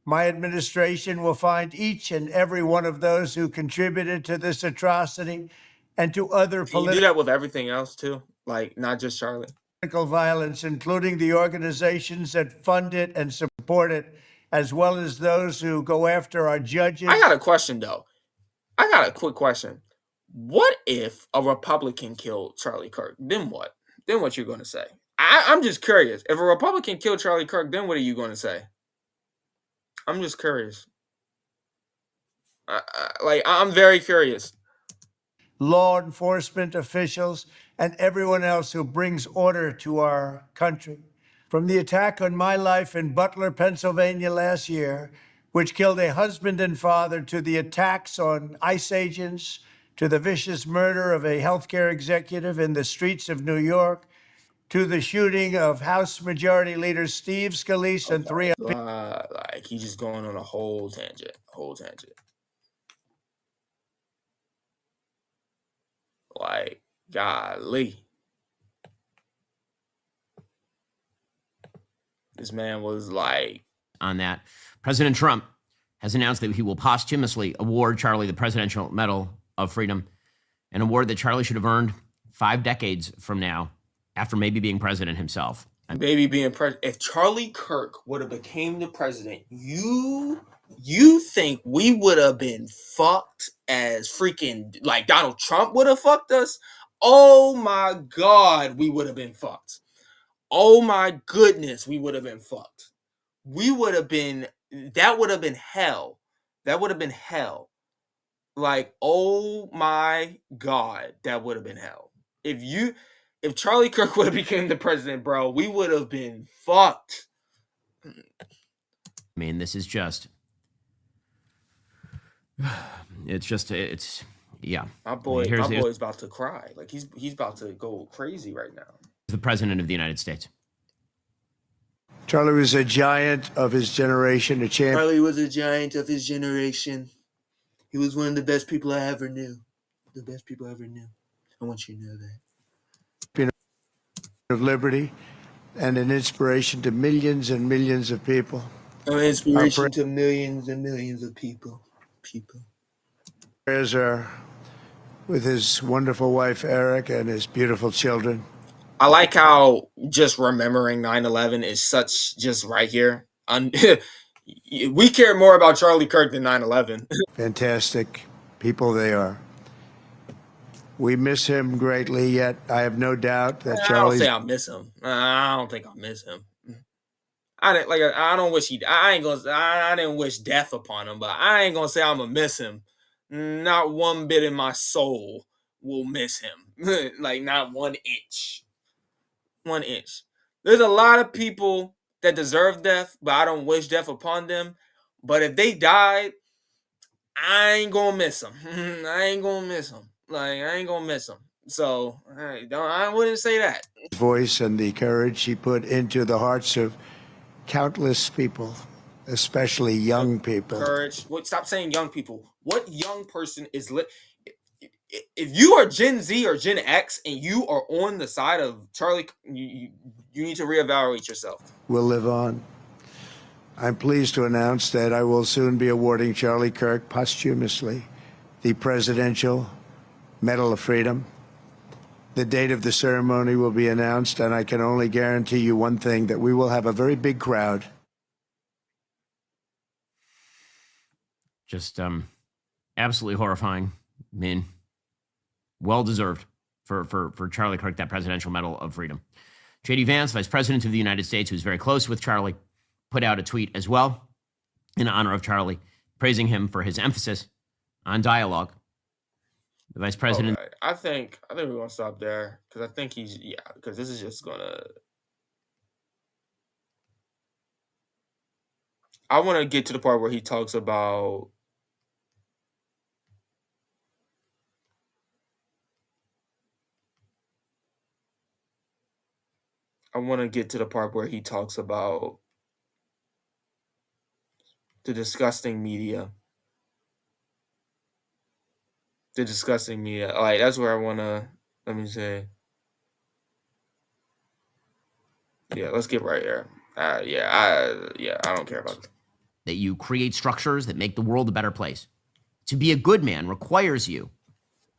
My administration will find each and every one of those who contributed to this atrocity and to other Can you do that with everything else too? Not just Charlie. Political violence, including the organizations that fund it and support it, as well as those who go after our judges. I got a question though. I got a quick question. What if a Republican killed Charlie Kirk? Then what? Then what you're going to say? I'm just curious. If a Republican killed Charlie Kirk, then what are you going to say? I'm just curious. I'm very curious. Law enforcement officials and everyone else who brings order to our country. From the attack on my life in Butler, Pennsylvania last year, which killed a husband and father, to the attacks on ICE agents, to the vicious murder of a healthcare executive in the streets of New York, to the shooting of House Majority Leader Steve Scalise and three. He's just going on a whole tangent. Golly. This man was on that. President Trump has announced that he will posthumously award Charlie the Presidential Medal of Freedom, an award that Charlie should have earned 5 decades from now, after maybe being president himself. Maybe being president. If Charlie Kirk would have became the president, you think we would have been fucked as freaking Donald Trump would have fucked us? Oh my God, we would have been fucked. Oh my goodness, we would have been fucked. We would have been, that would have been hell. That would have been hell. Oh my God, that would have been hell. If Charlie Kirk would have become the president, bro, we would have been fucked. I mean, this is just, it's yeah. My boy's about to cry. He's about to go crazy right now. The president of the United States. Charlie was a giant of his generation, a champion. Charlie was a giant of his generation. He was one of the best people I ever knew. The best people I ever knew. I want you to know that. Of liberty and an inspiration to millions and millions of people. An inspiration to millions and millions of people. Prayers are with his wonderful wife, Eric, and his beautiful children. I like how just remembering 9/11 is such just right here. We care more about Charlie Kirk than 9/11. Fantastic people they are. We miss him greatly, yet I have no doubt that Charlie. I don't say I miss him. I don't think I miss him. I don't wish I didn't wish death upon him, but I ain't gonna say I'm gonna miss him. Not one bit in my soul will miss him. Not 1 inch. 1 inch. There's a lot of people that deserve death, but I don't wish death upon them. But if they died, I ain't gonna miss them. I ain't gonna miss them. I ain't gonna miss them. So I wouldn't say that. Voice and the courage he put into the hearts of countless people, especially young people. Courage. Stop saying young people. What young person is lit? If you are Gen Z or Gen X and you are on the side of Charlie, you need to reevaluate yourself. Will live on. I'm pleased to announce that I will soon be awarding Charlie Kirk posthumously the Presidential Medal of Freedom. The date of the ceremony will be announced, and I can only guarantee you one thing, that we will have a very big crowd. Just absolutely horrifying. I mean, well-deserved for Charlie Kirk, that Presidential Medal of Freedom. J.D. Vance, Vice President of the United States, who's very close with Charlie, put out a tweet as well in honor of Charlie, praising him for his emphasis on dialogue. The Vice President... I think we're going to stop there, because I think because this is just going to I want to get to the part where he talks about the disgusting media. The disgusting media. Like, that's where I want to, let me say. Yeah, let's get right here. I don't care about that. That you create structures that make the world a better place. To be a good man requires you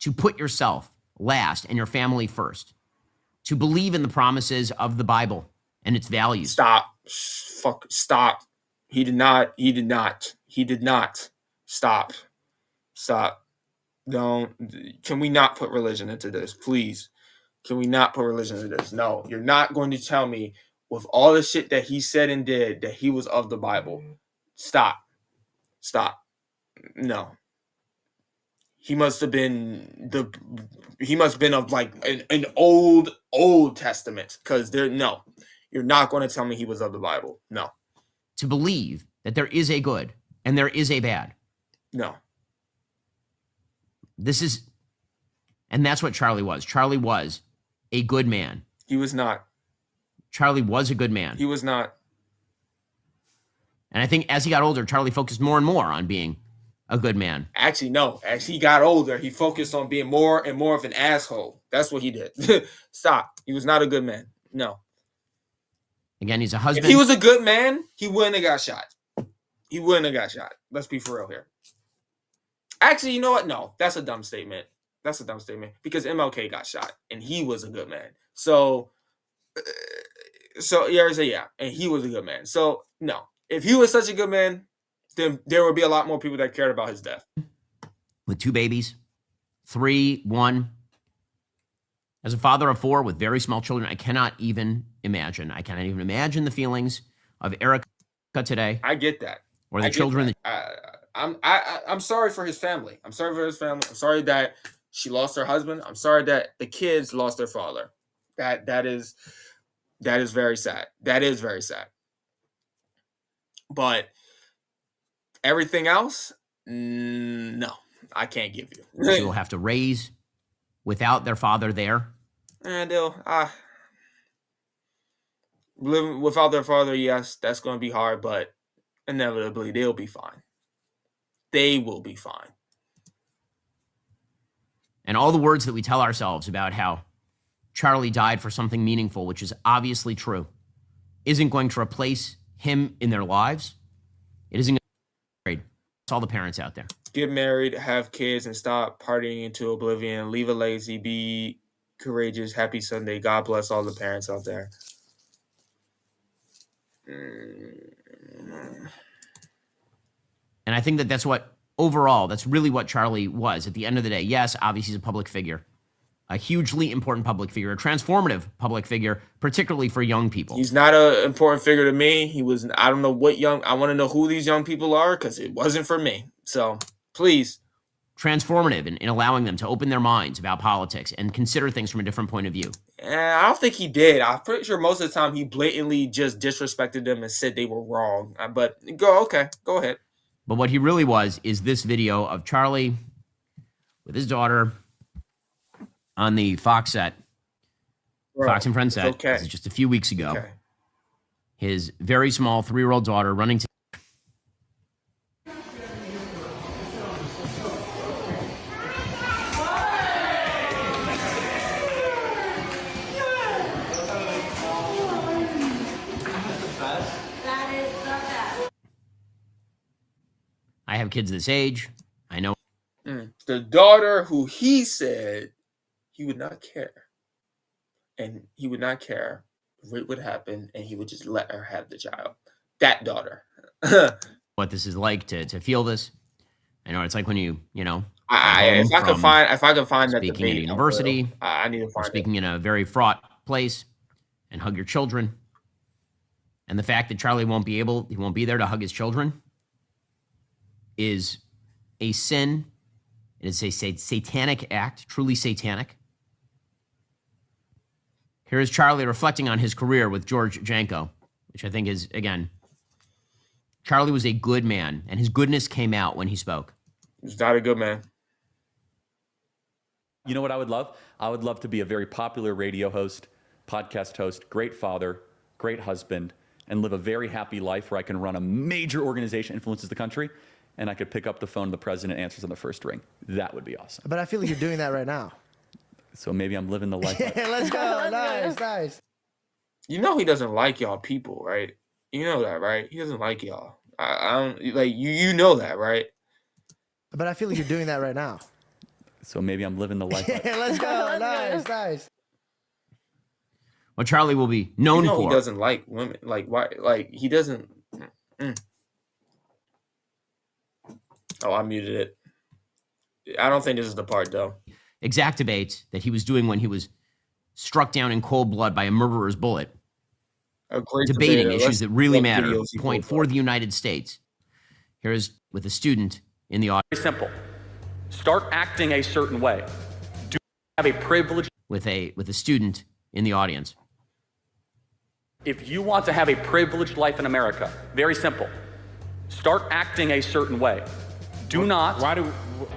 to put yourself last and your family first. To believe in the promises of the Bible and its values. Stop. Stop. He did not. Stop. Can we not put religion into this, please? Can we not put religion into this? No, you're not going to tell me with all the shit that he said and did that he was of the Bible. Stop. No. He must have been of like an old Testament, because you're not going to tell me he was of the Bible. No. To believe that there is a good and there is a bad. No. And that's what Charlie was. Charlie was a good man. He was not. Charlie was a good man. He was not. And I think as he got older, Charlie focused more and more on being a good man. Actually, no. As he got older, he focused on being more and more of an asshole. That's what he did. Stop. He was not a good man. No. Again, he's a husband. If he was a good man, he wouldn't have got shot. Let's be for real here. Actually, you know what? No, that's a dumb statement. Because MLK got shot and he was a good man. So yeah, and he was a good man. So no, if he was such a good man, then there would be a lot more people that cared about his death. With 2 babies, 3, 1. As a father of 4 with very small children, I cannot even imagine the feelings of Erica today. I get that. Or the children. I'm sorry for his family. I'm sorry that she lost her husband. I'm sorry that the kids lost their father. That is very sad. That is very sad. But everything else, no, I can't give you. She will have to raise without their father there. And they'll living without their father. Yes, that's going to be hard, but inevitably they'll be fine. They will be fine. And all the words that we tell ourselves about how Charlie died for something meaningful, which is obviously true, isn't going to replace him in their lives. It isn't going to be married. It's all the parents out there. Get married, have kids, and stop partying into oblivion. Leave a legacy. Be courageous. Happy Sunday. God bless all the parents out there. And I think that that's really what Charlie was at the end of the day. Yes, obviously he's a public figure, a hugely important public figure, a transformative public figure, particularly for young people. He's not an important figure to me. I don't know I want to know who these young people are, because it wasn't for me. So please. Transformative in allowing them to open their minds about politics and consider things from a different point of view. I don't think he did. I'm pretty sure most of the time he blatantly just disrespected them and said they were wrong. But go ahead. But what he really was is this video of Charlie with his daughter on the Fox set, Fox and Friends set. Okay. This is just a few weeks ago. Okay. His very small 3-year-old daughter running to I have kids this age. I know. The daughter who he said he would not care. And he would not care if it would happen, and he would just let her have the child. That daughter. What this is like to feel this. I know it's like when you know. If I can find that speaking at a university, I need to find speaking in a very fraught place, and hug your children. And the fact that Charlie won't be there to hug his children is a sin. It is a satanic act, truly satanic. Here is Charlie reflecting on his career with George Janko, which I think is, again, Charlie was a good man, and his goodness came out when he spoke. He's not a good man. You know what I would love? I would love to be a very popular radio host, podcast host, great father, great husband, and live a very happy life where I can run a major organization, influences the country, and I could pick up the phone, the president answers on the first ring. That would be awesome. But I feel like you're doing that right now. So maybe I'm living the life. Yeah, let's go. Nice. You know he doesn't like y'all people, right? You know that, right? He doesn't like y'all. I don't like you. You know that, right? But I feel like you're doing that right now. So maybe I'm living the life. Yeah, let's go. Nice. What Charlie will be known you know for. He doesn't like women. Like why? Like he doesn't. Oh, I muted it. I don't think this is the part though. Exacerbates that he was doing when he was struck down in cold blood by a murderer's bullet. Debating issues that really matter. Point for the United States. Here's with a student in the audience. Very simple. Start acting a certain way. Do have a privilege. With a student in the audience. If you want to have a privileged life in America, very simple. Start acting a certain way. Do not.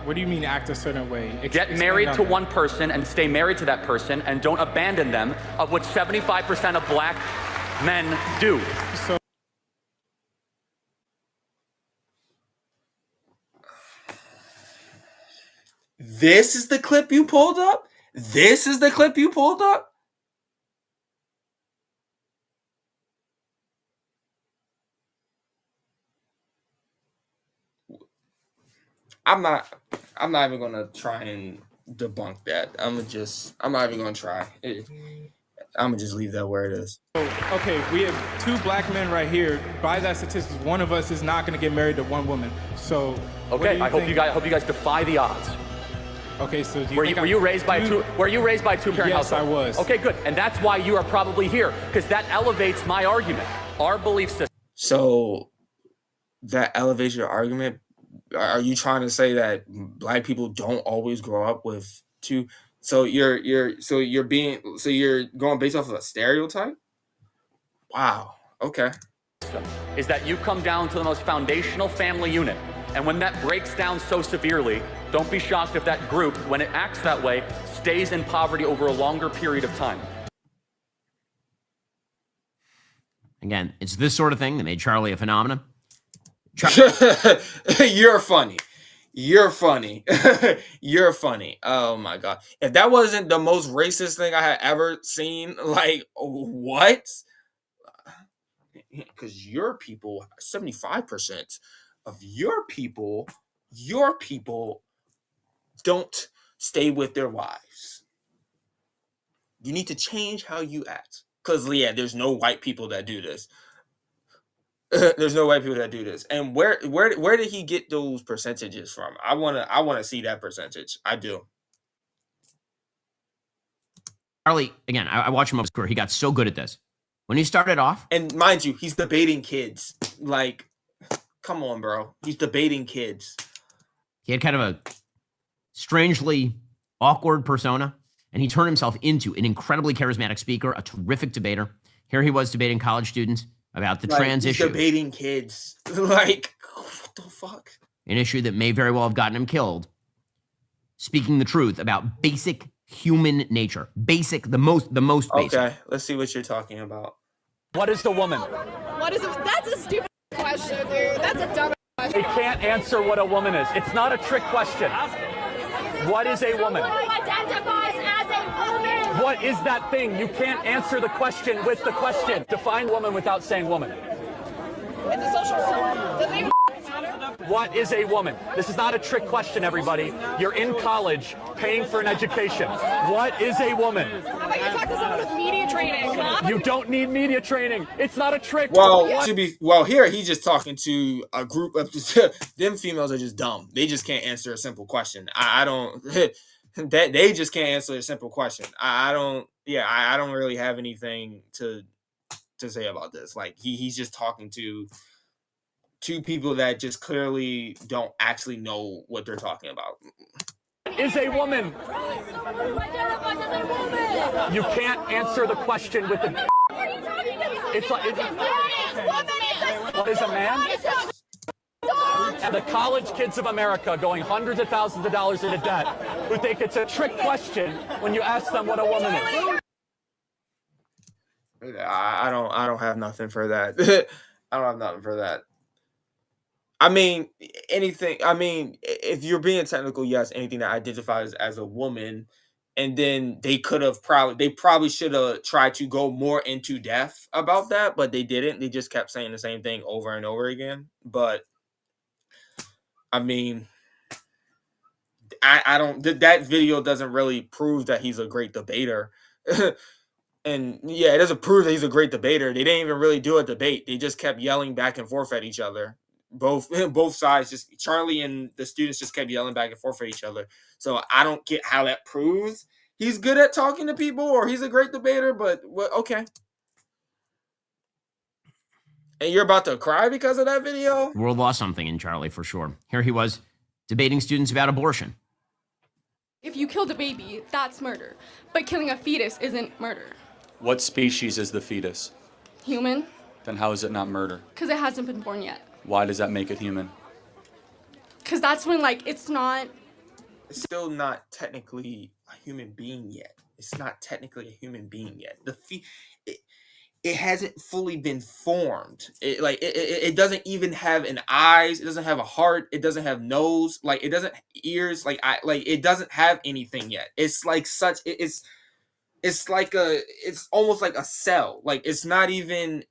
What do you mean act a certain way? Get married to one person and stay married to that person and don't abandon them, of which 75% of black men do. So this is the clip you pulled up? This is the clip you pulled up? I'm not even gonna try and debunk that. I'm not even gonna try. I'm gonna just leave that where it is. Okay, we have two black men right here. By that statistics, one of us is not gonna get married to one woman. So okay, I hope you guys defy the odds. Okay, so were you raised by a two-parent household? Yes, I was. Okay, good, and that's why you are probably here, because that elevates my argument, our belief system. So that elevates your argument. Are you trying to say that black people don't always grow up with two? So you're going based off of a stereotype? Wow. Okay. Is that you come down to the most foundational family unit, and when that breaks down so severely, don't be shocked if that group, when it acts that way, stays in poverty over a longer period of time. Again, it's this sort of thing that made Charlie a phenomenon. You're funny. You're funny. You're funny. Oh my God. If that wasn't the most racist thing I had ever seen, like what? Because your people, 75% of your people don't stay with their wives. You need to change how you act. Because yeah, there's no white people that do this. There's no white people that do this. And where did he get those percentages from? I wanna see that percentage. I do. Charlie, again, I watched him up his career. He got so good at this. When he started off, and mind you, he's debating kids. Like, come on, bro. He's debating kids. He had kind of a strangely awkward persona, and he turned himself into an incredibly charismatic speaker, a terrific debater. Here he was debating college students about the trans issue. Debating kids. Like, what the fuck? An issue that may very well have gotten him killed. Speaking the truth about basic human nature. Basic, the most basic. Okay, let's see what you're talking about. What is the woman? What is it? That's a stupid question, dude. That's a dumb question. He can't answer what a woman is. It's not a trick question. What is a woman? Who identifies as a woman? What is that thing? You can't answer the question with the question. Define woman without saying woman. It's a social form. Doesn't even matter. What is a woman? This is not a trick question, everybody. You're in college, paying for an education. What is a woman? How about you talk to someone with media training? You don't need media training. It's not a trick. Well, here he's just talking to a group of them females are just dumb. They just can't answer a simple question. I don't that they just can't answer a simple question. I don't really have anything to say about this. Like he's just talking to two people that just clearly don't actually know what they're talking about. Is a woman. You can't answer the question with the. It's like What is a man? And the college kids of America going hundreds of thousands of dollars into debt who think it's a trick question when you ask them what a woman is. I don't have nothing for that. I don't have nothing for that. I mean, anything. I mean, if you're being technical, yes, anything that identifies as a woman, and then they probably should have tried to go more into depth about that, but they didn't. They just kept saying the same thing over and over again. But I mean, I don't. That video doesn't really prove that he's a great debater. And yeah, it doesn't prove that he's a great debater. They didn't even really do a debate. They just kept yelling back and forth at each other. Both sides, just Charlie and the students just kept yelling back and forth at each other. So I don't get how that proves he's good at talking to people or he's a great debater, but okay. And you're about to cry because of that video? The world lost something in Charlie for sure. Here he was debating students about abortion. If you killed a baby, that's murder. But killing a fetus isn't murder. What species is the fetus? Human. Then how is it not murder? Because it hasn't been born yet. Why does that make it human? Because that's when, like, it's still not technically a human being yet. It's not technically a human being yet. It hasn't fully been formed. It doesn't even have an eyes. It doesn't have a heart. It doesn't have nose. Like, it doesn't ears. It doesn't have anything yet. It's like such. It's almost like a cell. Like, it's not even.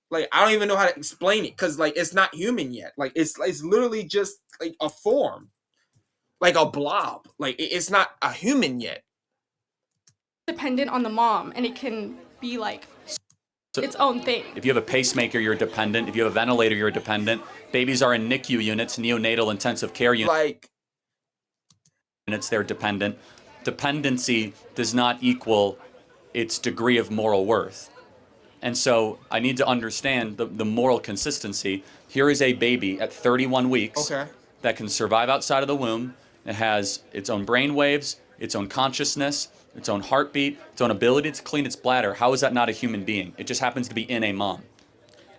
Like, I don't even know how to explain it because, like, it's not human yet. Like, it's literally just like a form, like a blob. Like, it's not a human yet. Dependent on the mom, and it can be like its own thing. If you have a pacemaker, you're dependent. If you have a ventilator, you're dependent. Babies are in NICU units, neonatal intensive care units. They're dependent. Dependency does not equal its degree of moral worth. And so I need to understand the moral consistency. Here is a baby at 31 weeks that can survive outside of the womb. It has its own brain waves, its own consciousness, its own heartbeat, its own ability to clean its bladder. How is that not a human being? It just happens to be in a mom.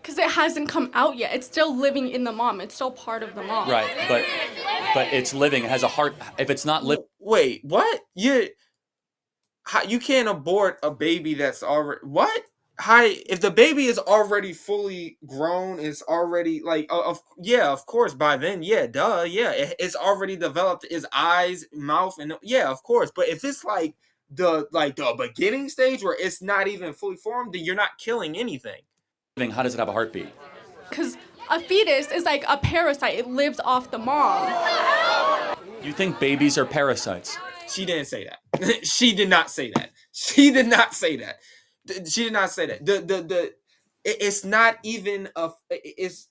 Because it hasn't come out yet. It's still living in the mom. It's still part of the mom. Right, but it's living. It has a heart. If it's not living. Wait, what? You can't abort a baby that's already what? If the baby is already fully grown, it's already like, of course, by then, it's already developed its eyes, mouth, and of course. But if it's like the beginning stage where it's not even fully formed, then you're not killing anything. How does it have a heartbeat? Because a fetus is like a parasite. It lives off the mom. You think babies are parasites? She didn't say that. She did not say that. She did not say that. She did not say that. It's not even it's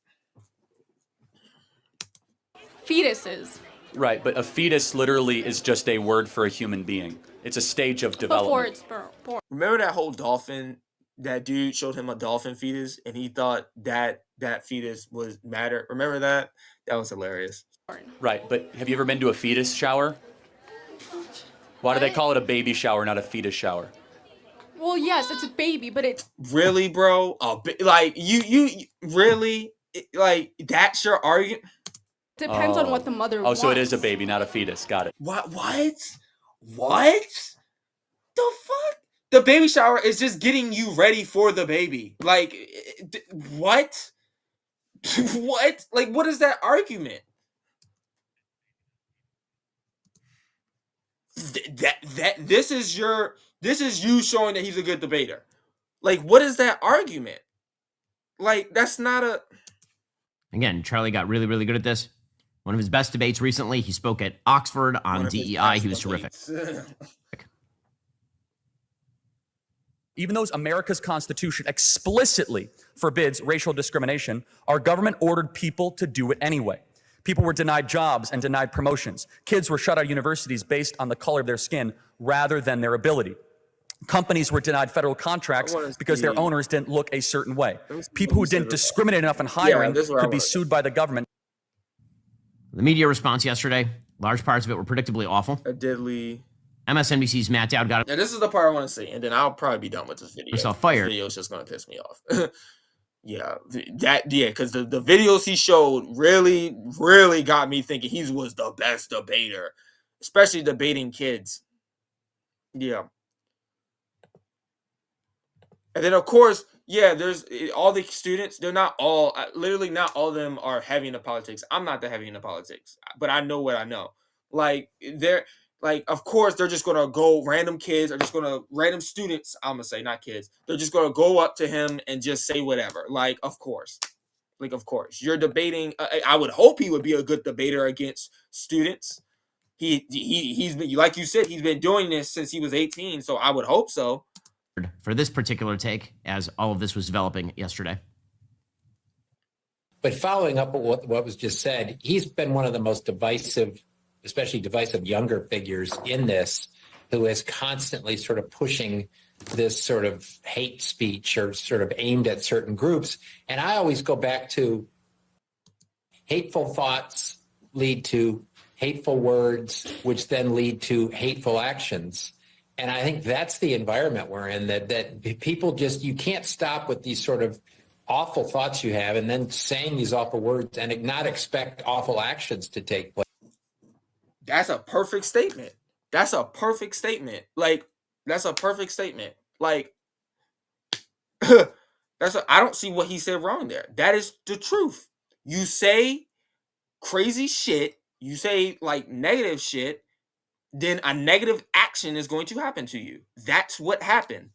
fetuses. Right, but a fetus literally is just a word for a human being. It's a stage of development. Before it's born. Remember that whole dolphin? That dude showed him a dolphin fetus, and he thought that fetus was matter. Remember that? That was hilarious. Right, but have you ever been to a fetus shower? Why do they call it a baby shower, not a fetus shower? Well, yes, it's a baby, but it's really, bro. Like you really like that's your argument. Depends on what the mother wants. Oh, so it is a baby, not a fetus. Got it. What? The fuck? The baby shower is just getting you ready for the baby. Like, what? What? Like, what is that argument? This is you showing that he's a good debater. Like, what is that argument? Like, that's not a. Again, Charlie got really, really good at this. One of his best debates recently, he spoke at Oxford on DEI. He was terrific. Even though America's Constitution explicitly forbids racial discrimination, our government ordered people to do it anyway. People were denied jobs and denied promotions. Kids were shut out of universities based on the color of their skin rather than their ability. Companies were denied federal contracts because their owners didn't look a certain way. People who didn't discriminate enough in hiring could be sued by the government. The media response yesterday, large parts of it were predictably awful. MSNBC's Matt Dowd got it. Yeah, this is the part I want to see, and then I'll probably be done with this video. Myself fired. This video is just going to piss me off. Yeah, because the videos he showed really got me thinking he was the best debater, especially debating kids. Yeah. And then, of course, yeah, there's all the students. They're not all, literally, not all of them are heavy into politics. I'm not that heavy into politics, but I know what I know. Like, of course, they're just gonna go. Random kids are just gonna random students. I'm gonna say not kids. They're just gonna go up to him and just say whatever. Like, of course, you're debating. I would hope he would be a good debater against students. He's been, like you said, he's been doing this since he was 18. So I would hope so. For this particular take, as all of this was developing yesterday. But following up on what was just said, he's been one of the most divisive, especially divisive younger figures in this, who is constantly sort of pushing this sort of hate speech or sort of aimed at certain groups. And I always go back to hateful thoughts lead to hateful words, which then lead to hateful actions. And I think that's the environment we're in, that people just, you can't stop with these sort of awful thoughts you have and then saying these awful words and not expect awful actions to take place. That's a perfect statement. That's a perfect statement. Like, I don't see what he said wrong there. That is the truth. You say crazy shit, you say like negative shit, then a negative action is going to happen to you. That's what happened.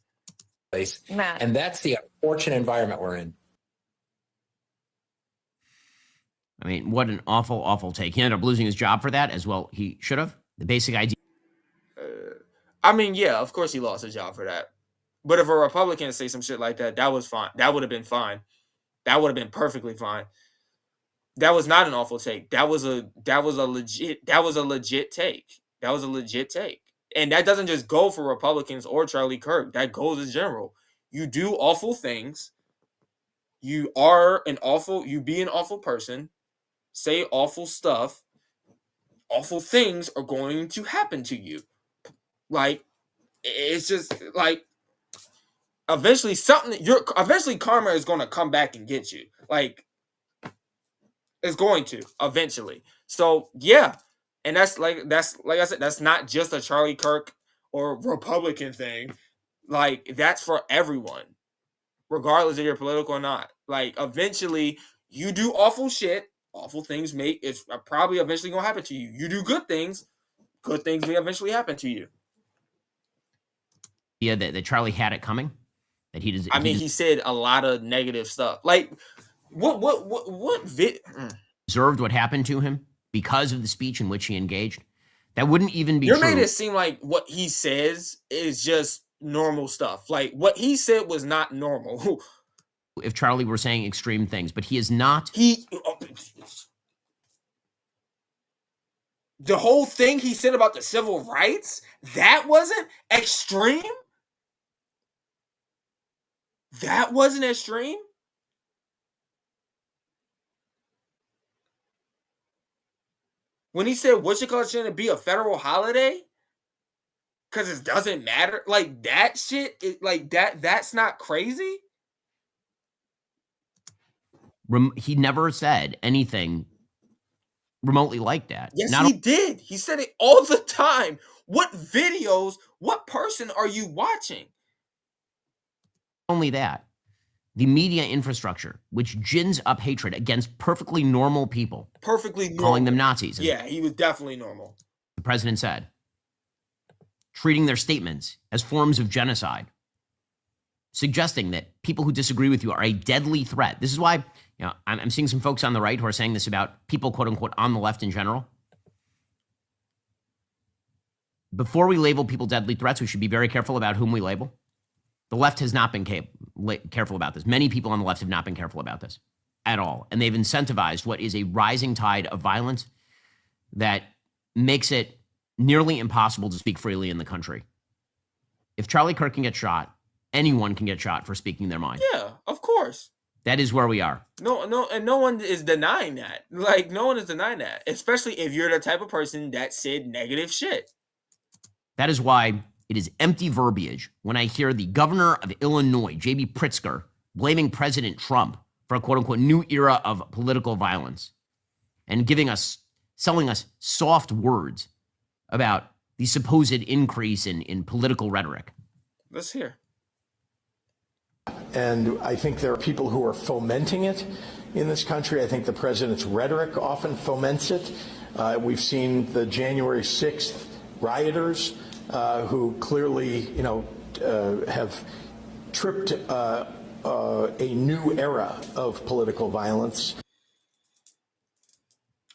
And that's the unfortunate environment we're in. I mean, what an awful, awful take. He ended up losing his job for that as well. He should have. The basic idea. I mean, yeah, of course he lost his job for that. But if a Republican say some shit like that, that was fine. That would have been fine. That would have been perfectly fine. That was not an awful take. That was a legit take. That was a legit take. And that doesn't just go for Republicans or Charlie Kirk. That goes in general. You do awful things. You be an awful person. Say awful stuff. Awful things are going to happen to you. Like, it's just like, eventually karma is going to come back and get you. Like, it's going to eventually. So yeah. And that's like I said, that's not just a Charlie Kirk or Republican thing. Like, that's for everyone, regardless if you're political or not. Like, eventually, you do awful shit, awful things it's probably eventually gonna happen to you. You do good things may eventually happen to you. Yeah, that Charlie had it coming. That he does. I mean, he said a lot of negative stuff. Like, what observed what happened to him because of the speech in which he engaged. That wouldn't even be true. You made it seem like what he says is just normal stuff. Like, what he said was not normal. If Charlie were saying extreme things, but he is not. The whole thing he said about the civil rights, that wasn't extreme? That wasn't extreme? When he said, what's it called, shouldn't be a federal holiday? Because it doesn't matter. Like, that shit, that's not crazy? He never said anything remotely like that. Yes, he did. He said it all the time. What videos, what person are you watching? Only that. The media infrastructure, which gins up hatred against perfectly normal people. Perfectly normal. Calling them Nazis. Yeah, he was definitely normal. The president said. Treating their statements as forms of genocide. Suggesting that people who disagree with you are a deadly threat. This is why, I'm seeing some folks on the right who are saying this about people, quote unquote, on the left in general. Before we label people deadly threats, we should be very careful about whom we label. The left has not been careful about this. Many people on the left have not been careful about this at all. And they've incentivized what is a rising tide of violence that makes it nearly impossible to speak freely in the country. If Charlie Kirk can get shot, anyone can get shot for speaking their mind. Yeah, of course. That is where we are. No, and no one is denying that. Like, no one is denying that, especially if you're the type of person that said negative shit. That is why it is empty verbiage when I hear the governor of Illinois, J.B. Pritzker, blaming President Trump for a quote unquote new era of political violence and selling us soft words about the supposed increase in political rhetoric. Let's hear. And I think there are people who are fomenting it in this country. I think the president's rhetoric often foments it. We've seen the January 6th rioters who clearly, have tripped a new era of political violence.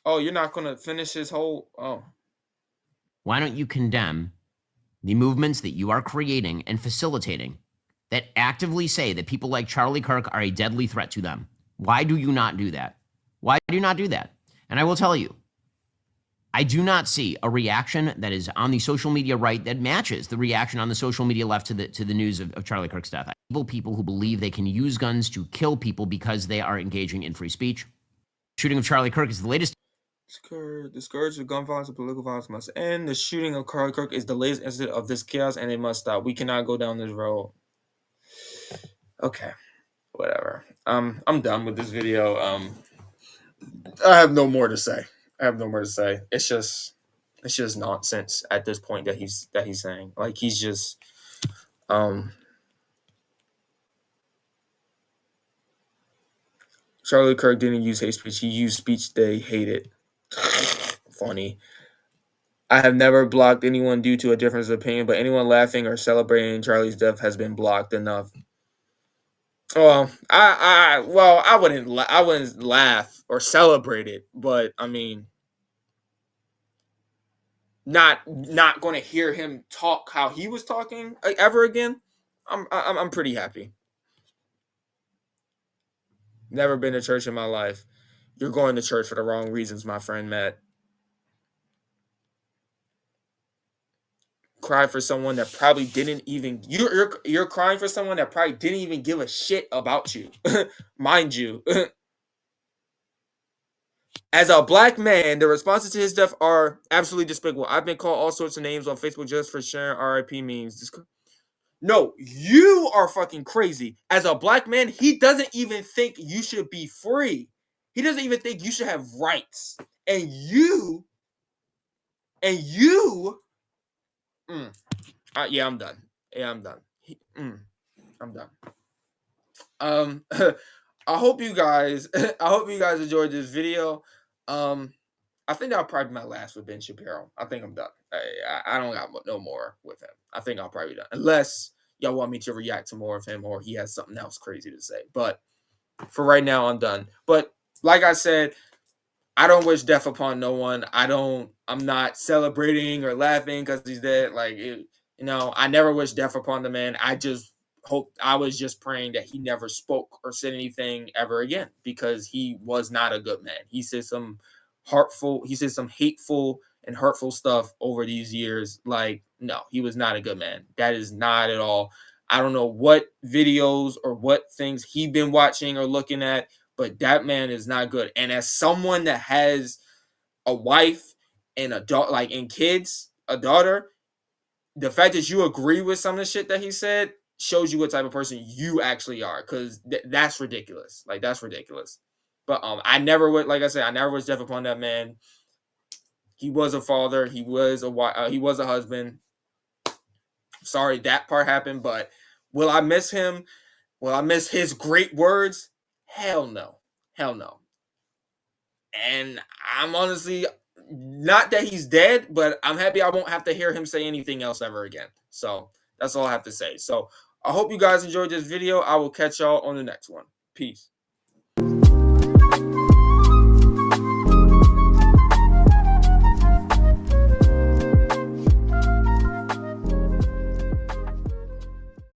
Oh, you're not going to finish his whole... Oh. Why don't you condemn the movements that you are creating and facilitating that actively say that people like Charlie Kirk are a deadly threat to them? Why do you not do that? Why do you not do that? And I will tell you, I do not see a reaction that is on the social media right that matches the reaction on the social media left to the news of Charlie Kirk's death. People who believe they can use guns to kill people because they are engaging in free speech. Shooting of Charlie Kirk is the latest. The scourge of gun violence and political violence must end. The shooting of Charlie Kirk is the latest incident of this chaos, and it must stop. We cannot go down this road. Okay, whatever. I'm done with this video. I have no more to say. It's just nonsense at this point that he's saying. Like, he's just Charlie Kirk didn't use hate speech. He used speech they hated. Funny. I have never blocked anyone due to a difference of opinion, but anyone laughing or celebrating Charlie's death has been blocked enough. Well, I wouldn't laugh or celebrate it, but I mean, not going to hear him talk how he was talking ever again. I'm pretty happy. Never been to church in my life. You're going to church for the wrong reasons, my friend Matt. Cry for someone that probably didn't even... You're crying for someone that probably didn't even give a shit about you. Mind you. As a black man, the responses to his death are absolutely despicable. I've been called all sorts of names on Facebook just for sharing RIP memes. No, you are fucking crazy. As a black man, he doesn't even think you should be free. He doesn't even think you should have rights. And you... yeah, I'm done. I'm done. I hope you guys enjoyed this video. I think that'll probably be my last with Ben Shapiro. I think I'm done. I don't got no more with him. I think I'll probably be done. Unless y'all want me to react to more of him or he has something else crazy to say. But for right now, I'm done. But like I said, I don't wish death upon no one. I'm not celebrating or laughing because he's dead. Like, I never wish death upon the man. I was just praying that he never spoke or said anything ever again because he was not a good man. He said some hateful and hurtful stuff over these years. Like, no, he was not a good man. That is not at all. I don't know what videos or what things he's been watching or looking at, but that man is not good. And as someone that has a wife and a daughter, the fact that you agree with some of the shit that he said shows you what type of person you actually are, because that's ridiculous. Like, that's ridiculous. But I never was death upon that man. He was a father. He was a husband. Sorry that part happened, but will I miss him? Will I miss his great words? Hell no. And I'm honestly, not that he's dead, but I'm happy I won't have to hear him say anything else ever again. So that's all I have to say. So I hope you guys enjoyed this video. I will catch y'all on the next one. Peace.